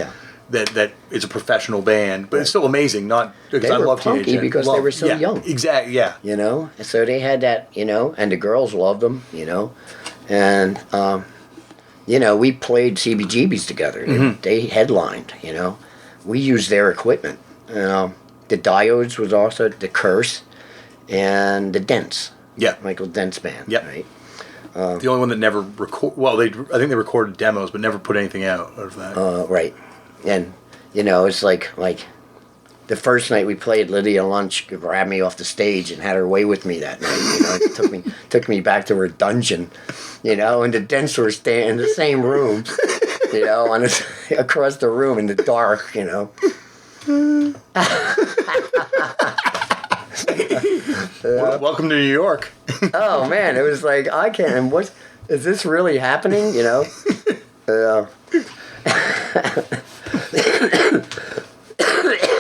that is a professional band, but it's still amazing. Not because they I were love punky teenage because they were so young. Exactly. Yeah. You know, so they had that. You know, and the girls loved them. You know, and you know, we played CBGBs together. They headlined. You know, we used their equipment. The Diodes was also the Curse, and the Dents. Yeah. Michael Dent's band. Yeah. Right. The only one that never I think they recorded demos, but never put anything out of that. Right. And, you know, it's like the first night we played, Lydia Lunch grabbed me off the stage and had her way with me that night. You know, it took me back to her dungeon, you know, and the Dents were staying in the same room, you know, across the room in the dark, you know. Welcome to New York. Oh, man, it was like, I can't, is this really happening, you know?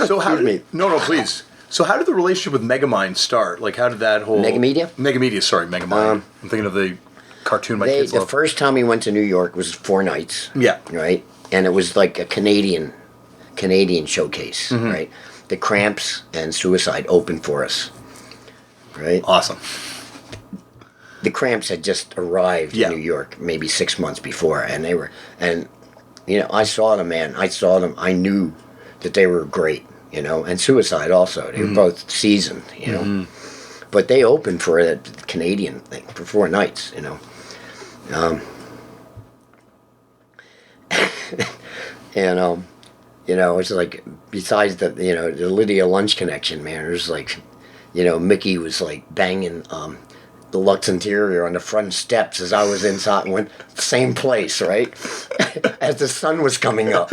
So how did No, please. So how did the relationship with Megamind start? Like, how did that whole Megamind? Sorry, Megamind. I'm thinking of the cartoon my kids The love. first time we went to New York was 4 nights. Yeah. Right? And it was like a Canadian showcase, right? The Cramps and Suicide opened for us. Right? Awesome. The Cramps had just arrived in New York maybe 6 months before, and you know, I saw them, man. I knew that they were great, you know, and Suicide also. They were both seasoned, you know. But they opened for the Canadian thing for 4 nights, you know. And you know, it's like, besides the Lydia Lunch connection, man, there's like, you know, Mickey was like banging the Lux Interior on the front steps as I was inside and went same place, right? As the sun was coming up,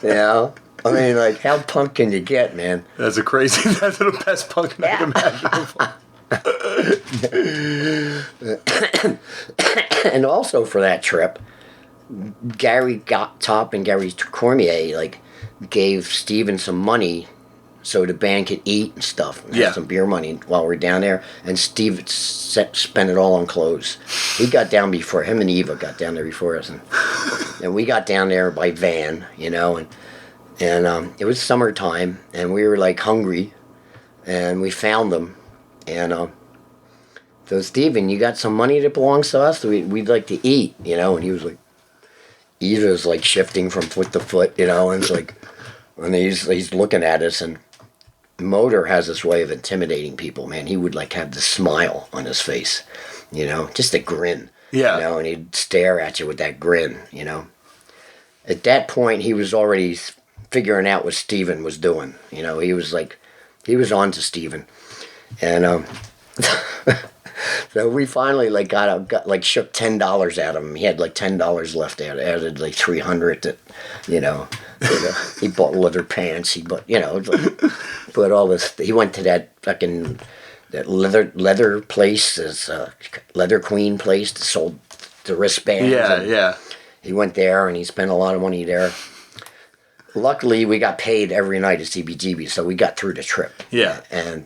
you know? I mean, like, how punk can you get, man? That's the best punk night imaginable. And also for that trip, Gary TOAP and Gary Cormier, like, gave Steven some money so the band could eat and stuff. And have some beer money while we were down there. And Steve spent it all on clothes. He got down before, him and Eva got down there before us. And we got down there by van, you know, and it was summertime, and we were like hungry, and we found them. And so, Steven, you got some money that belongs to us? We'd like to eat, you know. And he was like, Eva's like shifting from foot to foot, you know, and it's like, and he's looking at us, and Motor has this way of intimidating people, man. He would like have this smile on his face, you know, just a grin, you know, and he'd stare at you with that grin, you know. At that point, he was already figuring out what Steven was doing, you know. He was on to Steven, and so we finally like got shook $10 at him. He had like $10 left out, added like $300 that, you know, he bought leather pants. He bought, you know, but all this. He went to that fucking that leather place, this Leather Queen place that sold the wristbands. Yeah. He went there and he spent a lot of money there. Luckily, we got paid every night at CBGB, so we got through the trip. Yeah, and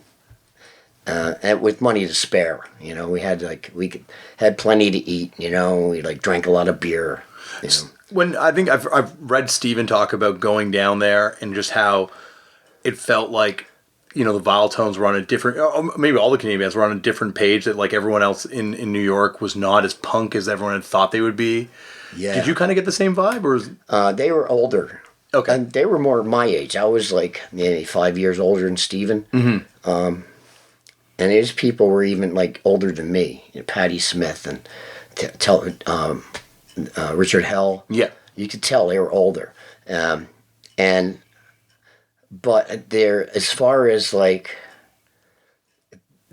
with money to spare, you know, we had had plenty to eat, you know. We like drank a lot of beer. You know. When I think I've read Steven talk about going down there and just how it felt like, you know, the Viletones were on a different, maybe all the Canadian bands were on a different page, that like everyone else in New York was not as punk as everyone had thought they would be. Yeah. Did you kind of get the same vibe, or? They were older. Okay. And they were more my age. I was like maybe 5 years older than Steven. And his people were even like older than me. You know, Patti Smith and Richard Hell. Yeah. You could tell they were older. But they're, as far as like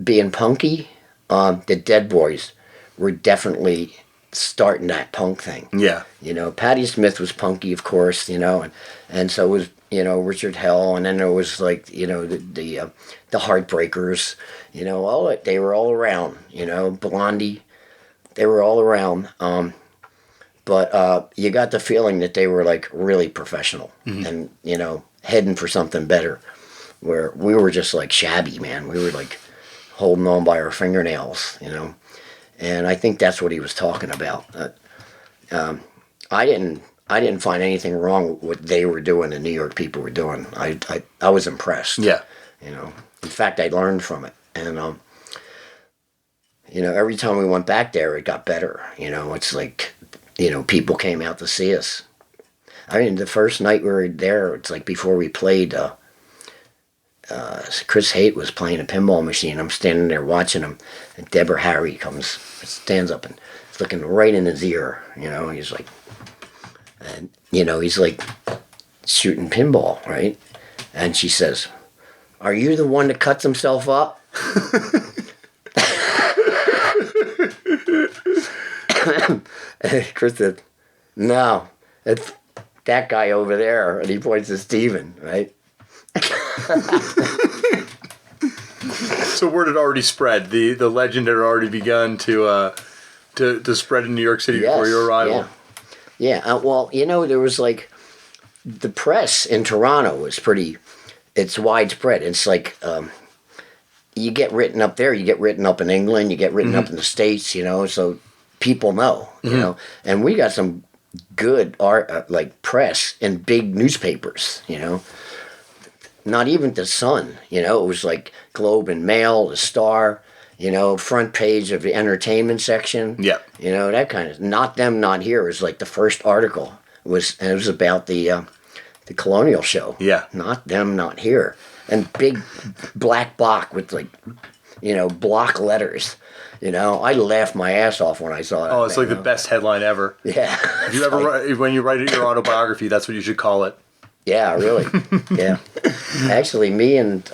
being punky, the Dead Boys were definitely starting that punk thing. Yeah. You know, Patti Smith was punky, of course, you know, and so was, you know, Richard Hell, and then there was like, you know, the Heartbreakers, you know, they were all around, you know, Blondie, they were all around. But you got the feeling that they were like really professional and, you know, heading for something better, where we were just like shabby, man. We were like holding on by our fingernails, you know. And I think that's what he was talking about. I didn't find anything wrong with what they were doing, the New York people were doing. I was impressed. Yeah. You know, in fact, I learned from it. And, you know, every time we went back there, it got better. You know, it's like, you know, people came out to see us. I mean, the first night we were there, it's like before we played, Chris Haight was playing a pinball machine. I'm standing there watching him, and Deborah Harry stands up and is looking right in his ear. You know, he's like, and you know, he's like shooting pinball, right? And she says, "Are you the one that cuts himself up?" And Chris said, "No, it's that guy over there," and he points to Steven, right? So word had already spread. The legend had already begun to spread in New York City before your arrival. Yeah. Well, you know, there was like the press in Toronto was it's widespread. It's like you get written up there, you get written up in England, you get written up in the States, you know, so people know, you know. And we got some good art, like press in big newspapers, you know. Not even the Sun, you know, it was like Globe and Mail, the Star, you know, front page of the entertainment section. Yeah. You know, that kind of, Not Them, Not Here was like the first article. It was about the Colonial Show. Yeah. Not Them, Not Here. And big black block with like, you know, block letters. You know, I laughed my ass off when I saw that. Oh, it's like the best headline ever. Yeah. If you ever when you write your autobiography, that's what you should call it. Yeah, really. Yeah. Actually, me and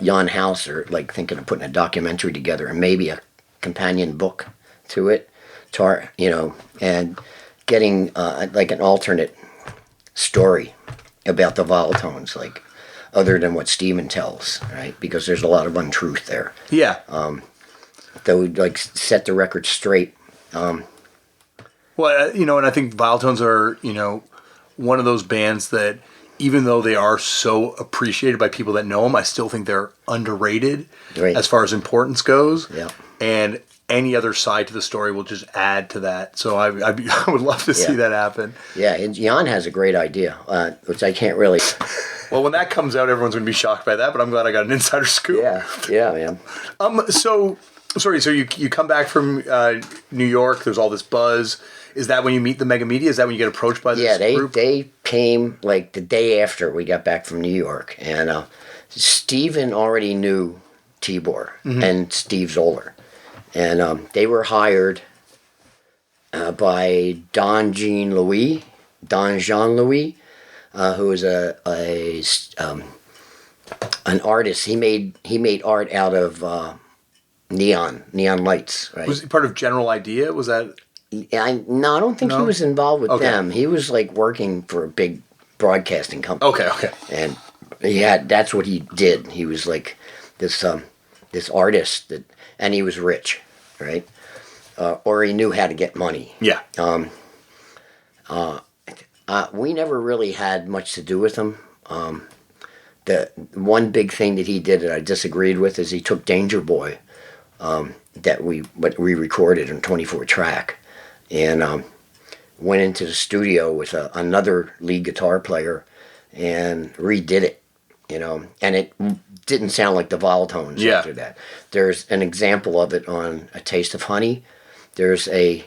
Jan House are like thinking of putting a documentary together and maybe a companion book to it, you know, and getting like an alternate story about the Viletones, like other than what Steven tells, right? Because there's a lot of untruth there. Yeah. That would like set the record straight. Well, you know, and I think Viletones are, you know, one of those bands that, even though they are so appreciated by people that know them, I still think they're underrated as far as importance goes. Yeah. And any other side to the story will just add to that. So I would love to see that happen. Yeah, and Jan has a great idea, which I can't really... Well, when that comes out, everyone's going to be shocked by that, but I'm glad I got an insider scoop. Yeah, man. So you come back from New York, there's all this buzz. Is that when you meet the Mega Media? Is that when you get approached by this group? Yeah, they came like the day after we got back from New York. And Steven already knew Tibor and Steve Zoller. And they were hired by Don Jean-Louis, who was an artist. He made art out of neon lights. Right? Was he part of General Idea? Was that... I don't think he was involved with them. He was like working for a big broadcasting company. Okay. And that's what he did. He was like this artist and he was rich, right? Or he knew how to get money. Yeah. We never really had much to do with him. The one big thing that he did that I disagreed with is he took Danger Boy, that we recorded in 24 track. And went into the studio with another lead guitar player and redid it, you know. And it didn't sound like the Viletones after that. There's an example of it on A Taste of Honey. There's an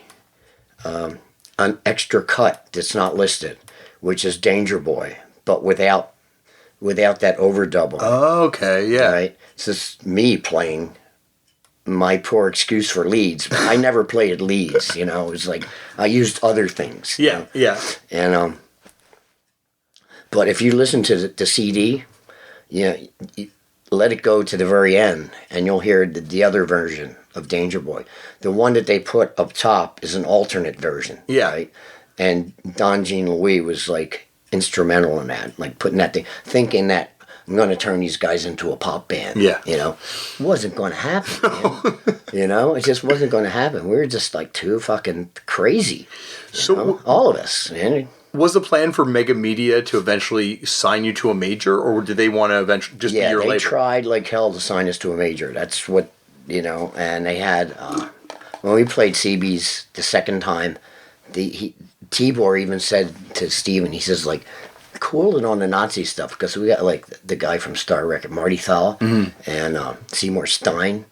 extra cut that's not listed, which is Danger Boy, but without that overdub on it. Oh, okay, yeah. Right? It's just me playing my poor excuse for leads, but I never played leads, you know. It was like I used other things. Yeah. And but if you listen to the CD, let it go to the very end, and you'll hear the other version of Danger Boy. The one that they put up top is an alternate version. Yeah. Right? And Don Jean Louis was like instrumental in that, like putting that thing, thinking that I'm going to turn these guys into a pop band. Yeah. You know, wasn't going to happen. Man. You know, it just wasn't going to happen. We were just like too fucking crazy. So all of us, man. Was the plan for Mega Media to eventually sign you to a major, or did they want to eventually just be your label? Yeah, they tried like hell to sign us to a major. That's what, you know, and they had, when we played CB's the second time, Tibor even said to Steven, he says, like, cool it on the Nazi stuff, because we got, like, the guy from Star Record, Marty Thal, and Seymour Stein,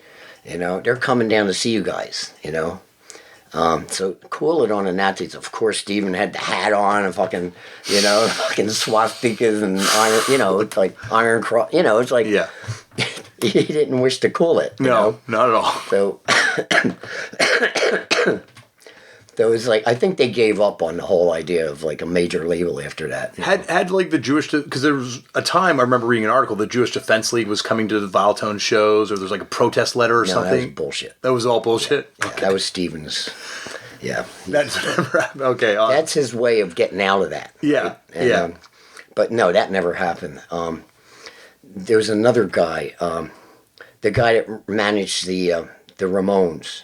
you know, they're coming down to see you guys, you know. So cool it on the Nazis. Of course, Steven had the hat on and fucking, you know, fucking swastikas and iron, you know, it's like Iron Cross, you know, it's like, yeah. He didn't wish to cool it. You know? Not at all. So, so it was like, I think they gave up on the whole idea of like a major label after that. Had like the Jewish, because there was a time, I remember reading an article, the Jewish Defense League was coming to the Viletones shows, or there's like a protest letter or something. That was bullshit. That was all bullshit? Yeah, okay. That was Steven's. Yeah. That's never happened. Okay. That's his way of getting out of that. Yeah. Right? And, but no, that never happened. There was another guy, the guy that managed the Ramones.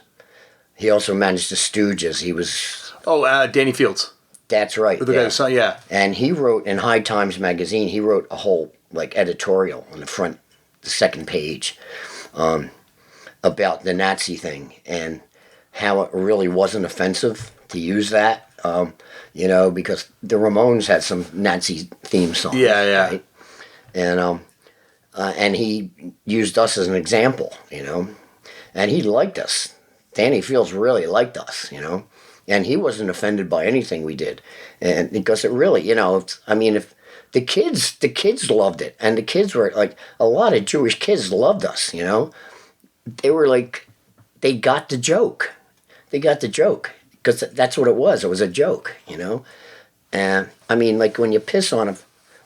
He also managed the Stooges. He was... Danny Fields. That's right. The guy, so, yeah. And he wrote, in High Times magazine, he wrote a whole like editorial on the front, the second page, about the Nazi thing and how it really wasn't offensive to use that, you know, because the Ramones had some Nazi theme songs. Yeah. Right? And he used us as an example, you know, and he liked us. Danny Fields really liked us, you know, and he wasn't offended by anything we did, and because it really, you know, I mean, if the kids loved it, and the kids were like, a lot of Jewish kids loved us, you know, they were like, they got the joke, because that's what it was a joke, you know, and I mean, like when you piss on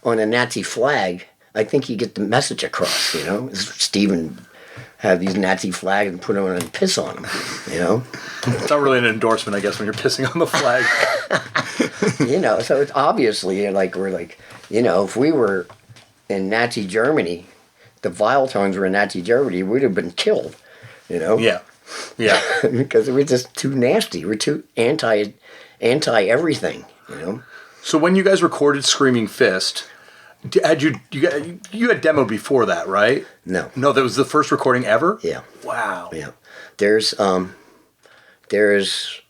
a Nazi flag, I think you get the message across, you know, Stephen have these Nazi flags and put them on and piss on them, you know? It's not really an endorsement, I guess, when you're pissing on the flag. You know, so it's obviously, like, we're like, you know, if we were in Nazi Germany, the Viletones were in Nazi Germany, we'd have been killed, you know? Yeah. Because we're just too nasty. We're too anti-everything, you know? So when you guys recorded Screaming Fist... you had demoed before that, right? No, that was the first recording ever. Yeah. Wow. Yeah. There's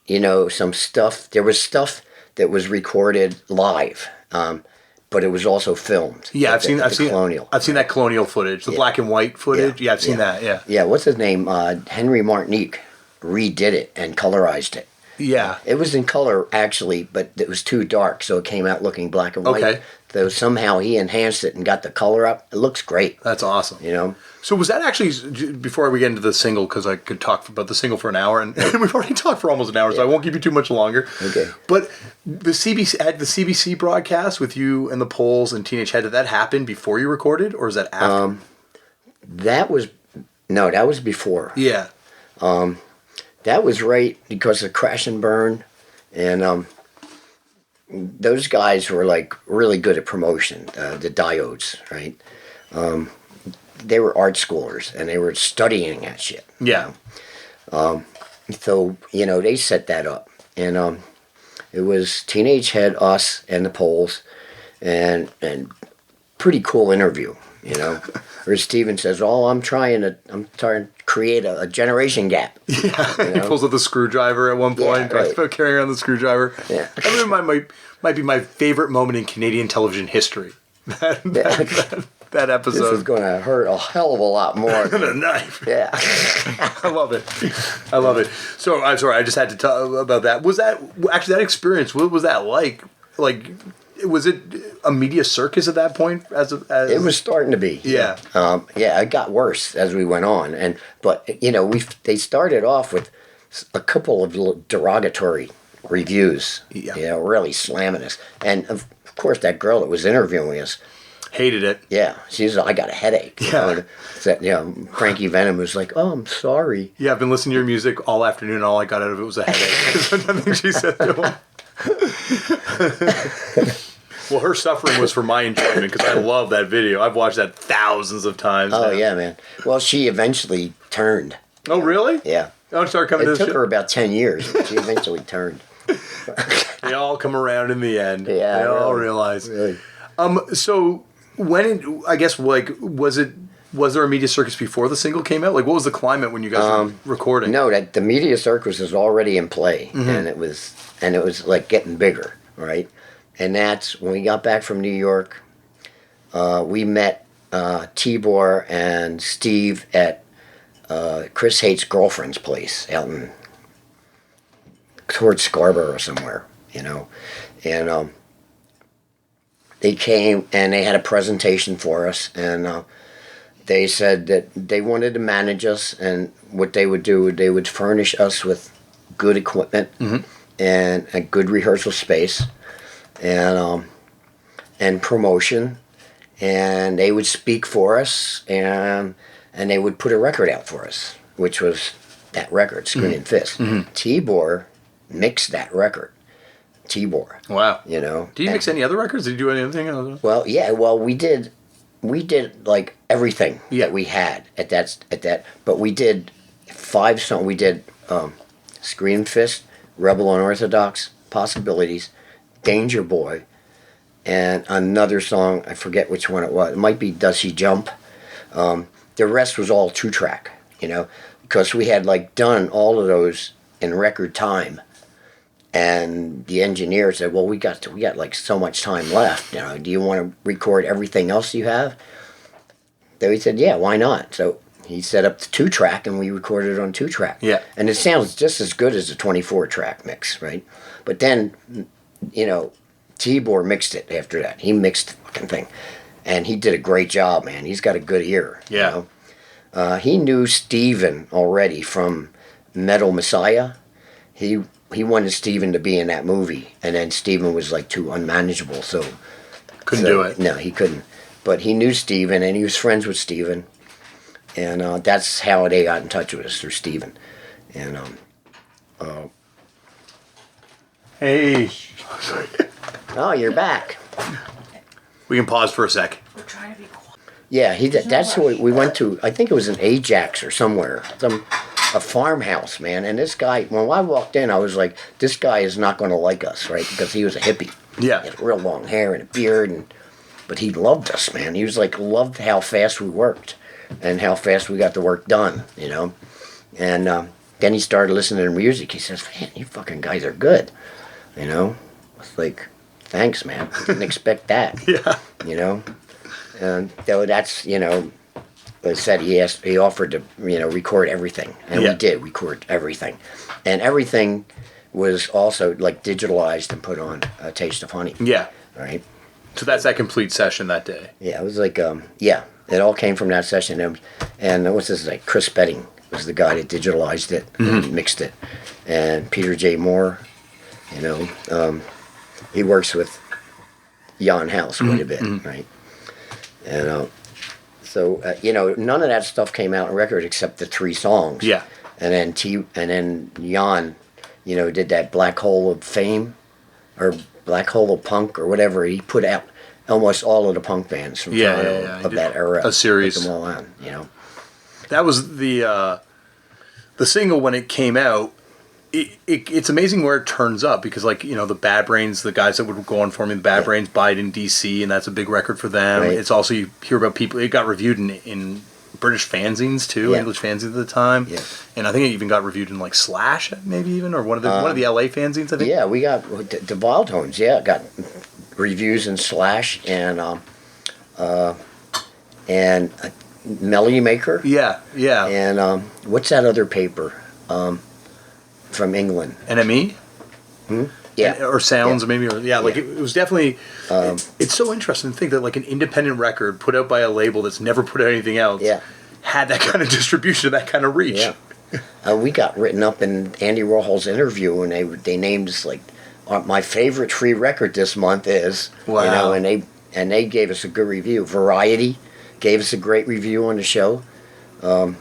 you know, some stuff. There was stuff that was recorded live, but it was also filmed. Yeah, I've seen Colonial. I've seen that Colonial footage, the black and white footage. Yeah, I've seen that. Yeah. Yeah. What's his name? Henry Martinique redid it and colorized it. Yeah. It was in color actually, but it was too dark, so it came out looking black and white. Okay. Though somehow he enhanced it and got the color up. It looks great. That's awesome. You know? So was that actually, before we get into the single, because I could talk about the single for an hour, and we've already talked for almost an hour, so I won't keep you too much longer. Okay. But the CBC broadcast with you and the Poles and Teenage Head, did that happen before you recorded, or is that after? That was before. Yeah. That was right because of Crash and Burn, and those guys were like really good at promotion, the Diodes, right? They were art schoolers and they were studying that shit. Yeah. So, you know, they set that up. And it was Teenage Head, us, and the Poles, and pretty cool interview, you know. Where Steven says, I'm trying to create a generation gap. Yeah, you know? He pulls out the screwdriver at one point, right. Carrying around the screwdriver. Yeah. I mean, might be my favorite moment in Canadian television history. That episode. This is going to hurt a hell of a lot more than a knife. Yeah. I love it. So, I'm sorry, I just had to talk about that. Was that, actually, that experience, what was that like? Like, was it a media circus at that point? As it was starting to be. Yeah. It got worse as we went on. But, you know, they started off with a couple of derogatory reviews. Yeah. You know, really slamming us. And, of course, that girl that was interviewing us, Hated it. Yeah, she's. I got a headache. Yeah. Frankie Venom was like, "Oh, I'm sorry." Yeah, I've been listening to your music all afternoon, and all I got out of it was a headache. I think she said to him. Well, her suffering was for my enjoyment because I love that video. I've watched that thousands of times. Oh now. yeah, man. Well, she eventually turned. Oh really? Yeah. Oh, started coming to It the took her about 10 years, but she eventually turned. They all come around in the end. Yeah, They all really. realize. Really. So I guess was there a media circus before the single came out? Like, what was the climate when you guys were recording? No, that the media circus was already in play, and it was like getting bigger, right? And that's when we got back from New York. We met Tibor and Steve at Chris Haight's girlfriend's place out in towards Scarborough or somewhere, and they came and they had a presentation for us, and they said that they wanted to manage us, and what they would do, they would furnish us with good equipment and a good rehearsal space, and promotion, and they would speak for us, and they would put a record out for us, which was that record, Screen and Fist. Tibor mixed that record. Tibor. Wow. Do you mix any other records? Did you do anything else? Well, yeah. Well, we did like everything that we had at that. But we did 5 songs. We did Scream Fist, Rebel Unorthodox, Possibilities, Danger Boy, and another song. I forget which one it was. It might be Does He Jump. The rest was all 2-track. Because we had done all of those in record time. And the engineer said, "Well, we got so much time left. Do you want to record everything else you have?" So he said, "Yeah, why not?" So he set up the 2-track, and we recorded it on 2-track. Yeah, and it sounds just as good as the 24-track mix, right? But then, Tibor mixed it after that. He mixed the fucking thing, and he did a great job, man. He's got a good ear. Yeah, he knew Steven already from Metal Messiah. He wanted Steven to be in that movie, and then Steven was too unmanageable, so couldn't do it. No, he couldn't. But he knew Steven, and he was friends with Steven, and that's how they got in touch with us, through Steven. And hey, oh, you're back. We can pause for a sec. We're trying to be quiet. Yeah, that's who we went to. I think it was in Ajax or somewhere. A farmhouse, man. And this guy, when I walked in, I was like, this guy is not going to like us, right? Because he was a hippie. Yeah. He had real long hair and a beard, but he loved us, man. He was loved how fast we worked and how fast we got the work done, And then he started listening to music. He says, "Man, you fucking guys are good." It's like, thanks, man. Didn't expect that. Yeah. And though that's, I said he offered to record everything, and we did record everything, and everything was also digitalized and put on A Taste of Honey. Yeah. Right. So that's that complete session that day. Yeah, it was it all came from that session, and what's this Chris Betting was the guy that digitalized it and mixed it, and Peter J. Moore, he works with Jan House quite a bit, right, and. So none of that stuff came out on record except the 3 songs. Yeah. And then Jan, did that Black Hole of Fame, or Black Hole of Punk, or whatever. He put out almost all of the punk bands from Toronto of that era. A series. Put them all on. That was the single when it came out. It's amazing where it turns up because, the Bad Brains, the guys that would go on for me, the Bad Brains buyed in D.C., and that's a big record for them. Right. It's also, you hear about people, it got reviewed in British fanzines, too, English fanzines at the time. Yeah. And I think it even got reviewed in, Slash, maybe even, or one of the L.A. fanzines, I think. Yeah, we got the Viletones, got reviews in Slash, and Melody Maker. Yeah. And what's that other paper? From England. NME? Yeah. Or Sounds, maybe. It was definitely... it's so interesting to think that, an independent record put out by a label that's never put out anything else had that kind of distribution, that kind of reach. Yeah. We got written up in Andy Warhol's interview, and they named us, my favorite free record this month is... Wow. And and they gave us a good review. Variety gave us a great review on the show. Who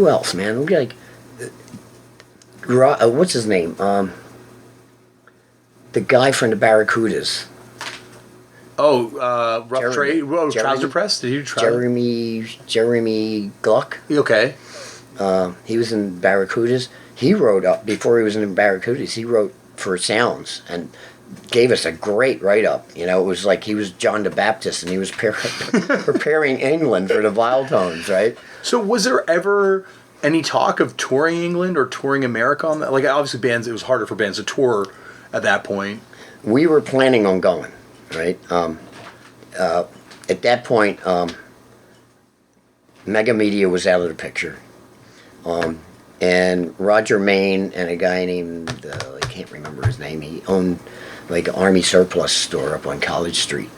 else, man? We got like, what's his name? The guy from the Barracudas. Oh, Rough Trade. Whoa, Trouser Press. Did he do Trouser? Jeremy Gluck. Okay. He was in Barracudas. He wrote up before he was in Barracudas. He wrote for Sounds and gave us a great write-up. You know, it was like he was John the Baptist and he was preparing England for the Viletones, right? So was there ever any talk of touring England or touring America on that? Like, obviously bands, it was harder for bands to tour at that point. We were planning on going, right? At that point, Mega Media was out of the picture. And Roger Main and a guy named, I can't remember his name, he owned like an Army surplus store up on College Street.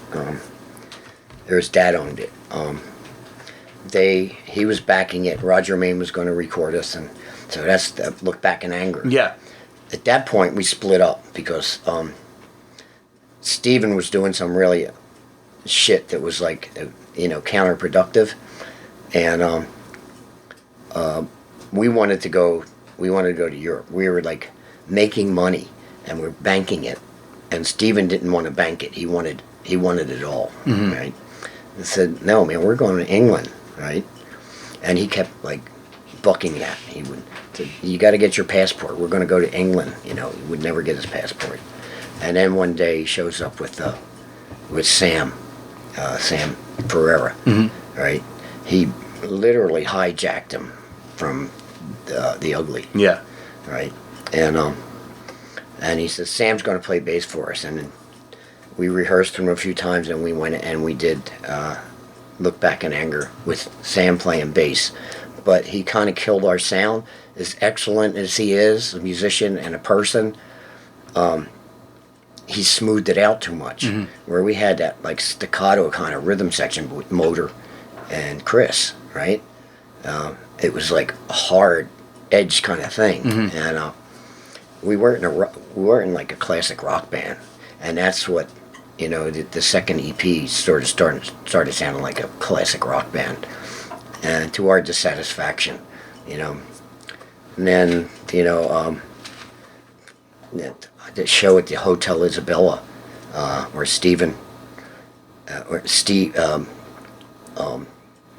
His dad owned it. He was backing it. Roger Main was going to record us, and so that's the Look Back in Anger. Yeah. At that point, we split up because Steven was doing some really shit that was like, counterproductive, and we wanted to go to Europe. We were like making money and we're banking it, and Steven didn't want to bank it. He wanted it all, right? I said, no, man, we're going to England, right? And he kept like bucking that. He would say, you got to get your passport. We're going to go to England. He would never get his passport. And then one day he shows up with Sam Ferreira, right? He literally hijacked him from the Ugly. Yeah. Right. And he says, Sam's going to play bass for us. And we rehearsed him a few times, and we went and we did Look Back in Anger with Sam playing bass. But he kind of killed our sound. As excellent as he is, a musician and a person, he smoothed it out too much. Where we had that like staccato kind of rhythm section with Motor and Chris, right? It was like a hard edge kind of thing, and we weren't in like a classic rock band, and that's what the second EP started sounding like a classic rock band, and to our dissatisfaction, And then the show at the Hotel Isabella, where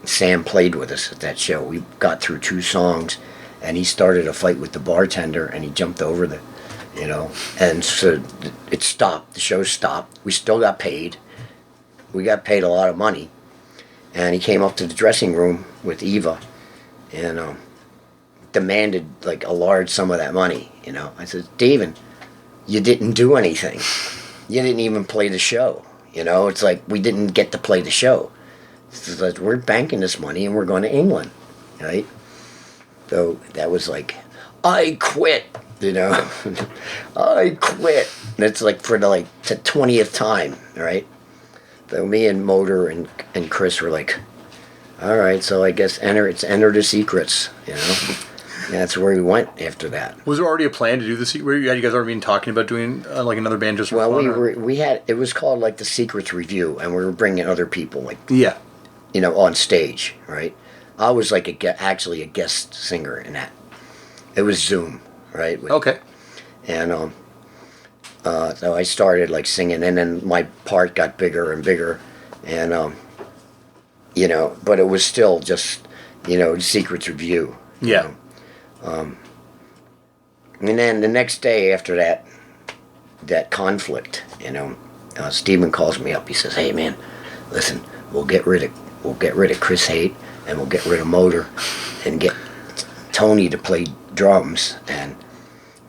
Sam played with us at that show. We got through 2 songs, and he started a fight with the bartender, and he jumped over and so it stopped. The show stopped. We still got paid. We got paid a lot of money, and he came up to the dressing room with Eva, and demanded like a large sum of that money. I said, Steven, you didn't do anything. You didn't even play the show. It's like we didn't get to play the show. So we're banking this money and we're going to England, right? So that was like, I quit, I quit. And it's like for the 20th time, right? So me and Motor and Chris were like, all right, so I guess enter the secrets, And that's where we went after that. Was there already a plan to do the secret? You guys already been talking about doing like another band just for fun? We had, it was called like the Secrets Review, and we were bringing other people yeah. On stage, right? I was like actually a guest singer in that. It was Zoom, right? Okay. And so I started like singing, and then my part got bigger and bigger, and but it was still just Secrets Review. Yeah. And then the next day after that conflict, Steven calls me up. He says, "Hey man, listen, we'll get rid of Chris Haight, and we'll get rid of Motor, and get Tony to play drums, and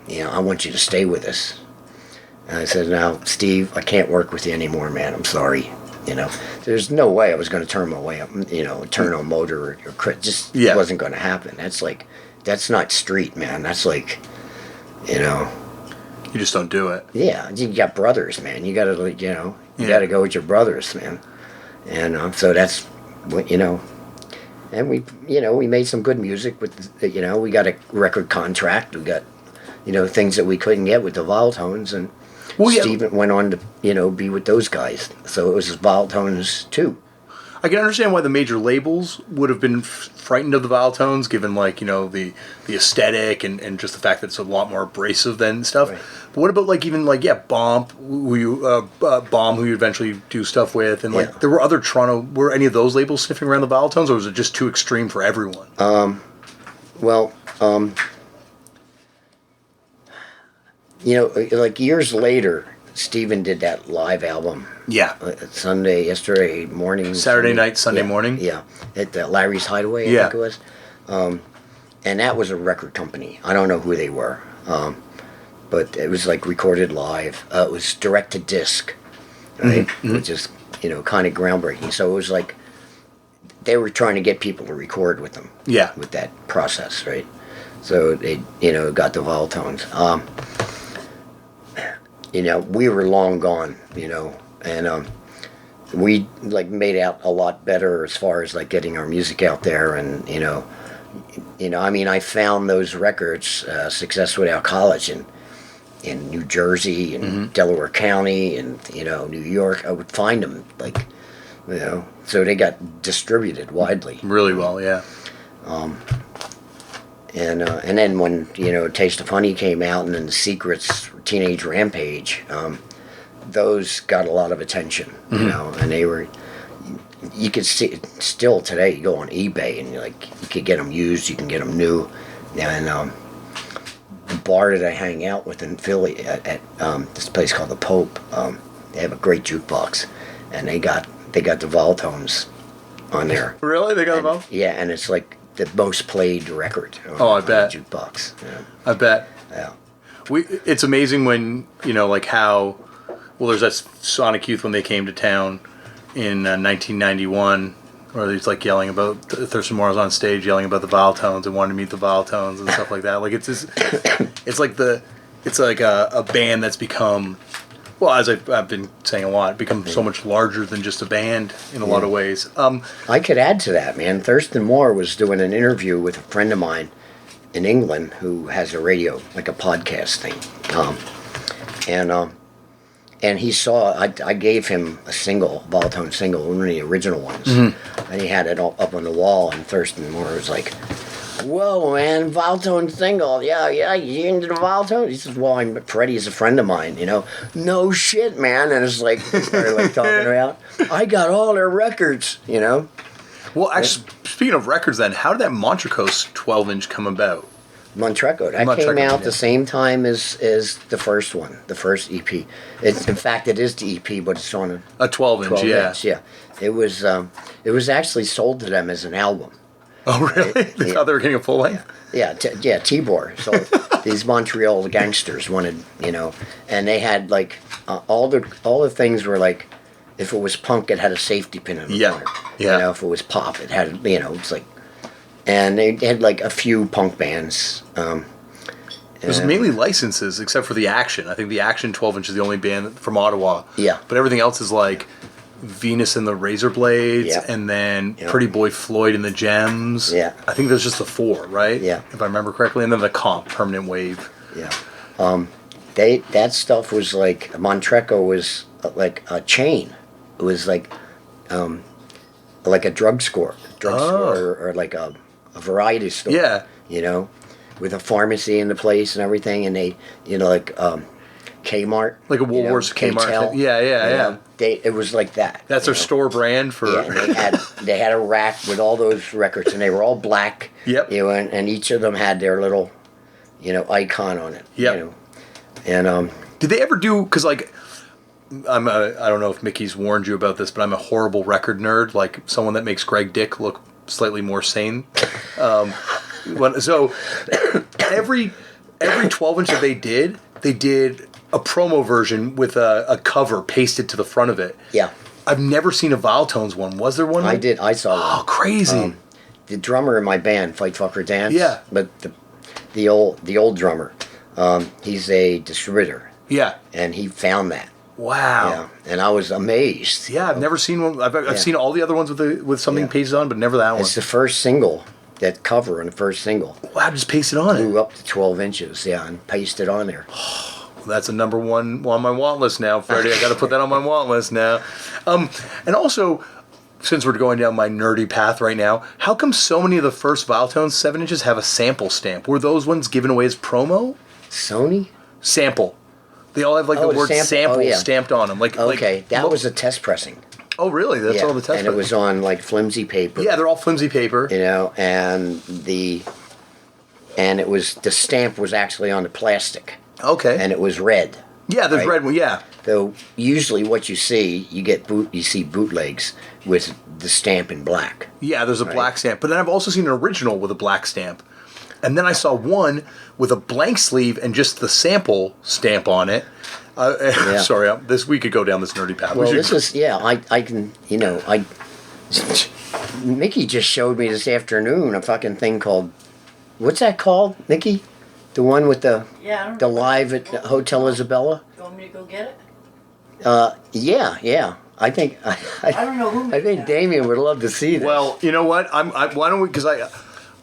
I want you to stay with us." And I said, "Now, Steve, I can't work with you anymore, man. I'm sorry. There's no way I was going to turn my way up, turn on Motor or Chris. Just wasn't going to happen. That's not street, man. That's like, You just don't do it. Yeah, you got brothers, man. You got to, you got to go with your brothers, man. And so that's what, and we made some good music with, we got a record contract. We got, things that we couldn't get with the Viletones, and Well, yeah. Steven went on to, be with those guys. So it was Viletones too. I can understand why the major labels would have been frightened of the Viletones, given the aesthetic and just the fact that it's a lot more abrasive than stuff. Right. But what about Bomb, who you eventually do stuff with, and there were other Toronto. Were any of those labels sniffing around the Viletones, or was it just too extreme for everyone? Years later, Steven did that live album. Yeah. Yesterday morning. Saturday night, Sunday morning. Yeah, at Larry's Hideaway, I think it was. And that was a record company. I don't know who they were, but it was recorded live. It was direct to disc, right? Mm-hmm. Which is kind of groundbreaking. So it was they were trying to get people to record with them. Yeah. With that process, right? So they got the Viletones. We were long gone, and we made out a lot better as far as getting our music out there, and I found those records, Success Without College, in New Jersey and Delaware County and New York. I would find them so they got distributed widely. Really well, yeah. And then when Taste of Honey came out, and then the Secrets, Teenage Rampage, those got a lot of attention, and they were. You could see still today. You go on eBay and you could get them used, you can get them new, and the bar that I hang out with in Philly at this place called the Pope, they have a great jukebox, and they got the Viletones on there. Really, they got the Viletones? Yeah, and it's the most played record. I bet. The jukebox. Yeah. I bet. Yeah. It's amazing when how. Well, there's that Sonic Youth when they came to town in 1991, where he's yelling about Thurston Moore was on stage yelling about the Viletones and wanting to meet the Viletones and stuff like that. It's a band that's become. Well, as I've been saying a lot, become so much larger than just a band in a lot of ways. I could add to that, man. Thurston Moore was doing an interview with a friend of mine in England who has a radio, a podcast thing. And he saw, I gave him a Viletones single, one of the original ones. Mm-hmm. And he had it all up on the wall, and Thurston Moore was like, "Whoa, man, Viletones single. Yeah, you into the Viletones?" He says, "Well, Freddie's a friend of mine, No shit, man." And it's started talking about, I got all their records, Well, actually, speaking of records then, how did that Montracos 12-inch come about? Montreco. That came out the same time as the first one, the first EP. In fact, it is the EP, but it's on a 12-inch, yeah. Yeah. It was actually sold to them as an album. Oh, really? They thought they were getting a full length? Yeah, Tibor. So these Montreal gangsters wanted, and they had all the things were if it was punk, it had a safety pin in the corner. Yeah. If it was pop, it had it's and they had a few punk bands. It was mainly licenses, except for the Action. I think the Action 12-inch is the only band from Ottawa. Yeah. But everything else is Venus and the Razor Blades, and then Pretty Boy Floyd and the Gems. Yeah. I think there's just the four, right? Yeah. If I remember correctly. And then the Comp, Permanent Wave. Yeah. That stuff was Montreco was a chain. It was a drugstore. Or a variety store. Yeah. With a pharmacy in the place and everything, and they, Kmart. Like a Woolworths Kmart. Yeah. It was like that. That's their store brand for. Yeah, and they had a rack with all those records, and they were all black. Yep. And each of them had their little, icon on it. Yep. And did they ever do? Because I don't know if Mickey's warned you about this, but I'm a horrible record nerd, someone that makes Greg Dick look slightly more sane. So every 12-inch that they did a promo version with a cover pasted to the front of it. Yeah. I've never seen a Viletones one. Was there one? I did. I saw one. Oh, crazy. The drummer in my band, Fight Fucker Dance. Yeah. But the old drummer, he's a distributor. Yeah. And he found that. Wow. Yeah. And I was amazed. Yeah, I've never seen one. I've seen all the other ones with something pasted on, but never that one. It's the first single. That cover on the first single. Wow, just pasted on Blew up to 12 inches, and pasted on there. That's a number one on my want list now, Freddie. I got to put that on my want list now. And also, since we're going down my nerdy path right now, how come so many of the first Viletones 7 inches have a sample stamp? Were those ones given away as promo? Sony? Sample. They all have like the word sample stamped on them. That was a test pressing. Oh, really? That's all the test. And it was on like flimsy paper. Yeah, they're all flimsy paper. You know, and the stamp was actually on the plastic. Okay. And it was red. Yeah, there's red one. Yeah. So usually, what you see, you see bootlegs with the stamp in black. Yeah, there's a black stamp, but then I've also seen an original with a black stamp, and then I saw one with a blank sleeve and just the sample stamp on it. Sorry, we could go down this nerdy path. Well, I can, Mickey just showed me this afternoon a fucking thing called, what's that called, Mickey? The one with the live at Hotel Isabella? You want me to go get it? Yeah. I think I don't know who. I think Damien would love to see this. Well, you know what? Why don't we? Because I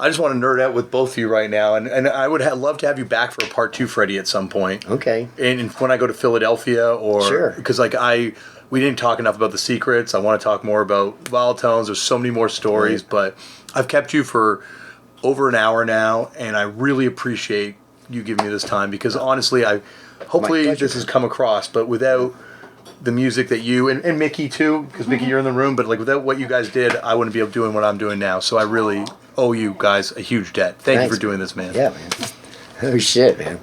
just want to nerd out with both of you right now, and I would love to have you back for a part 2, Freddie, at some point. Okay. And when I go to Philadelphia, or because we didn't talk enough about the secrets. I want to talk more about Viletones. There's so many more stories, but I've kept you for over an hour now, and I really appreciate you giving me this time because honestly, hopefully this has come across, but without the music that you and Mickey too, because Mickey, you're in the room, but like without what you guys did, I wouldn't be able to doing what I'm doing now. So I really owe you guys a huge debt. Thank you for doing this, man. Yeah, man. Oh shit, man.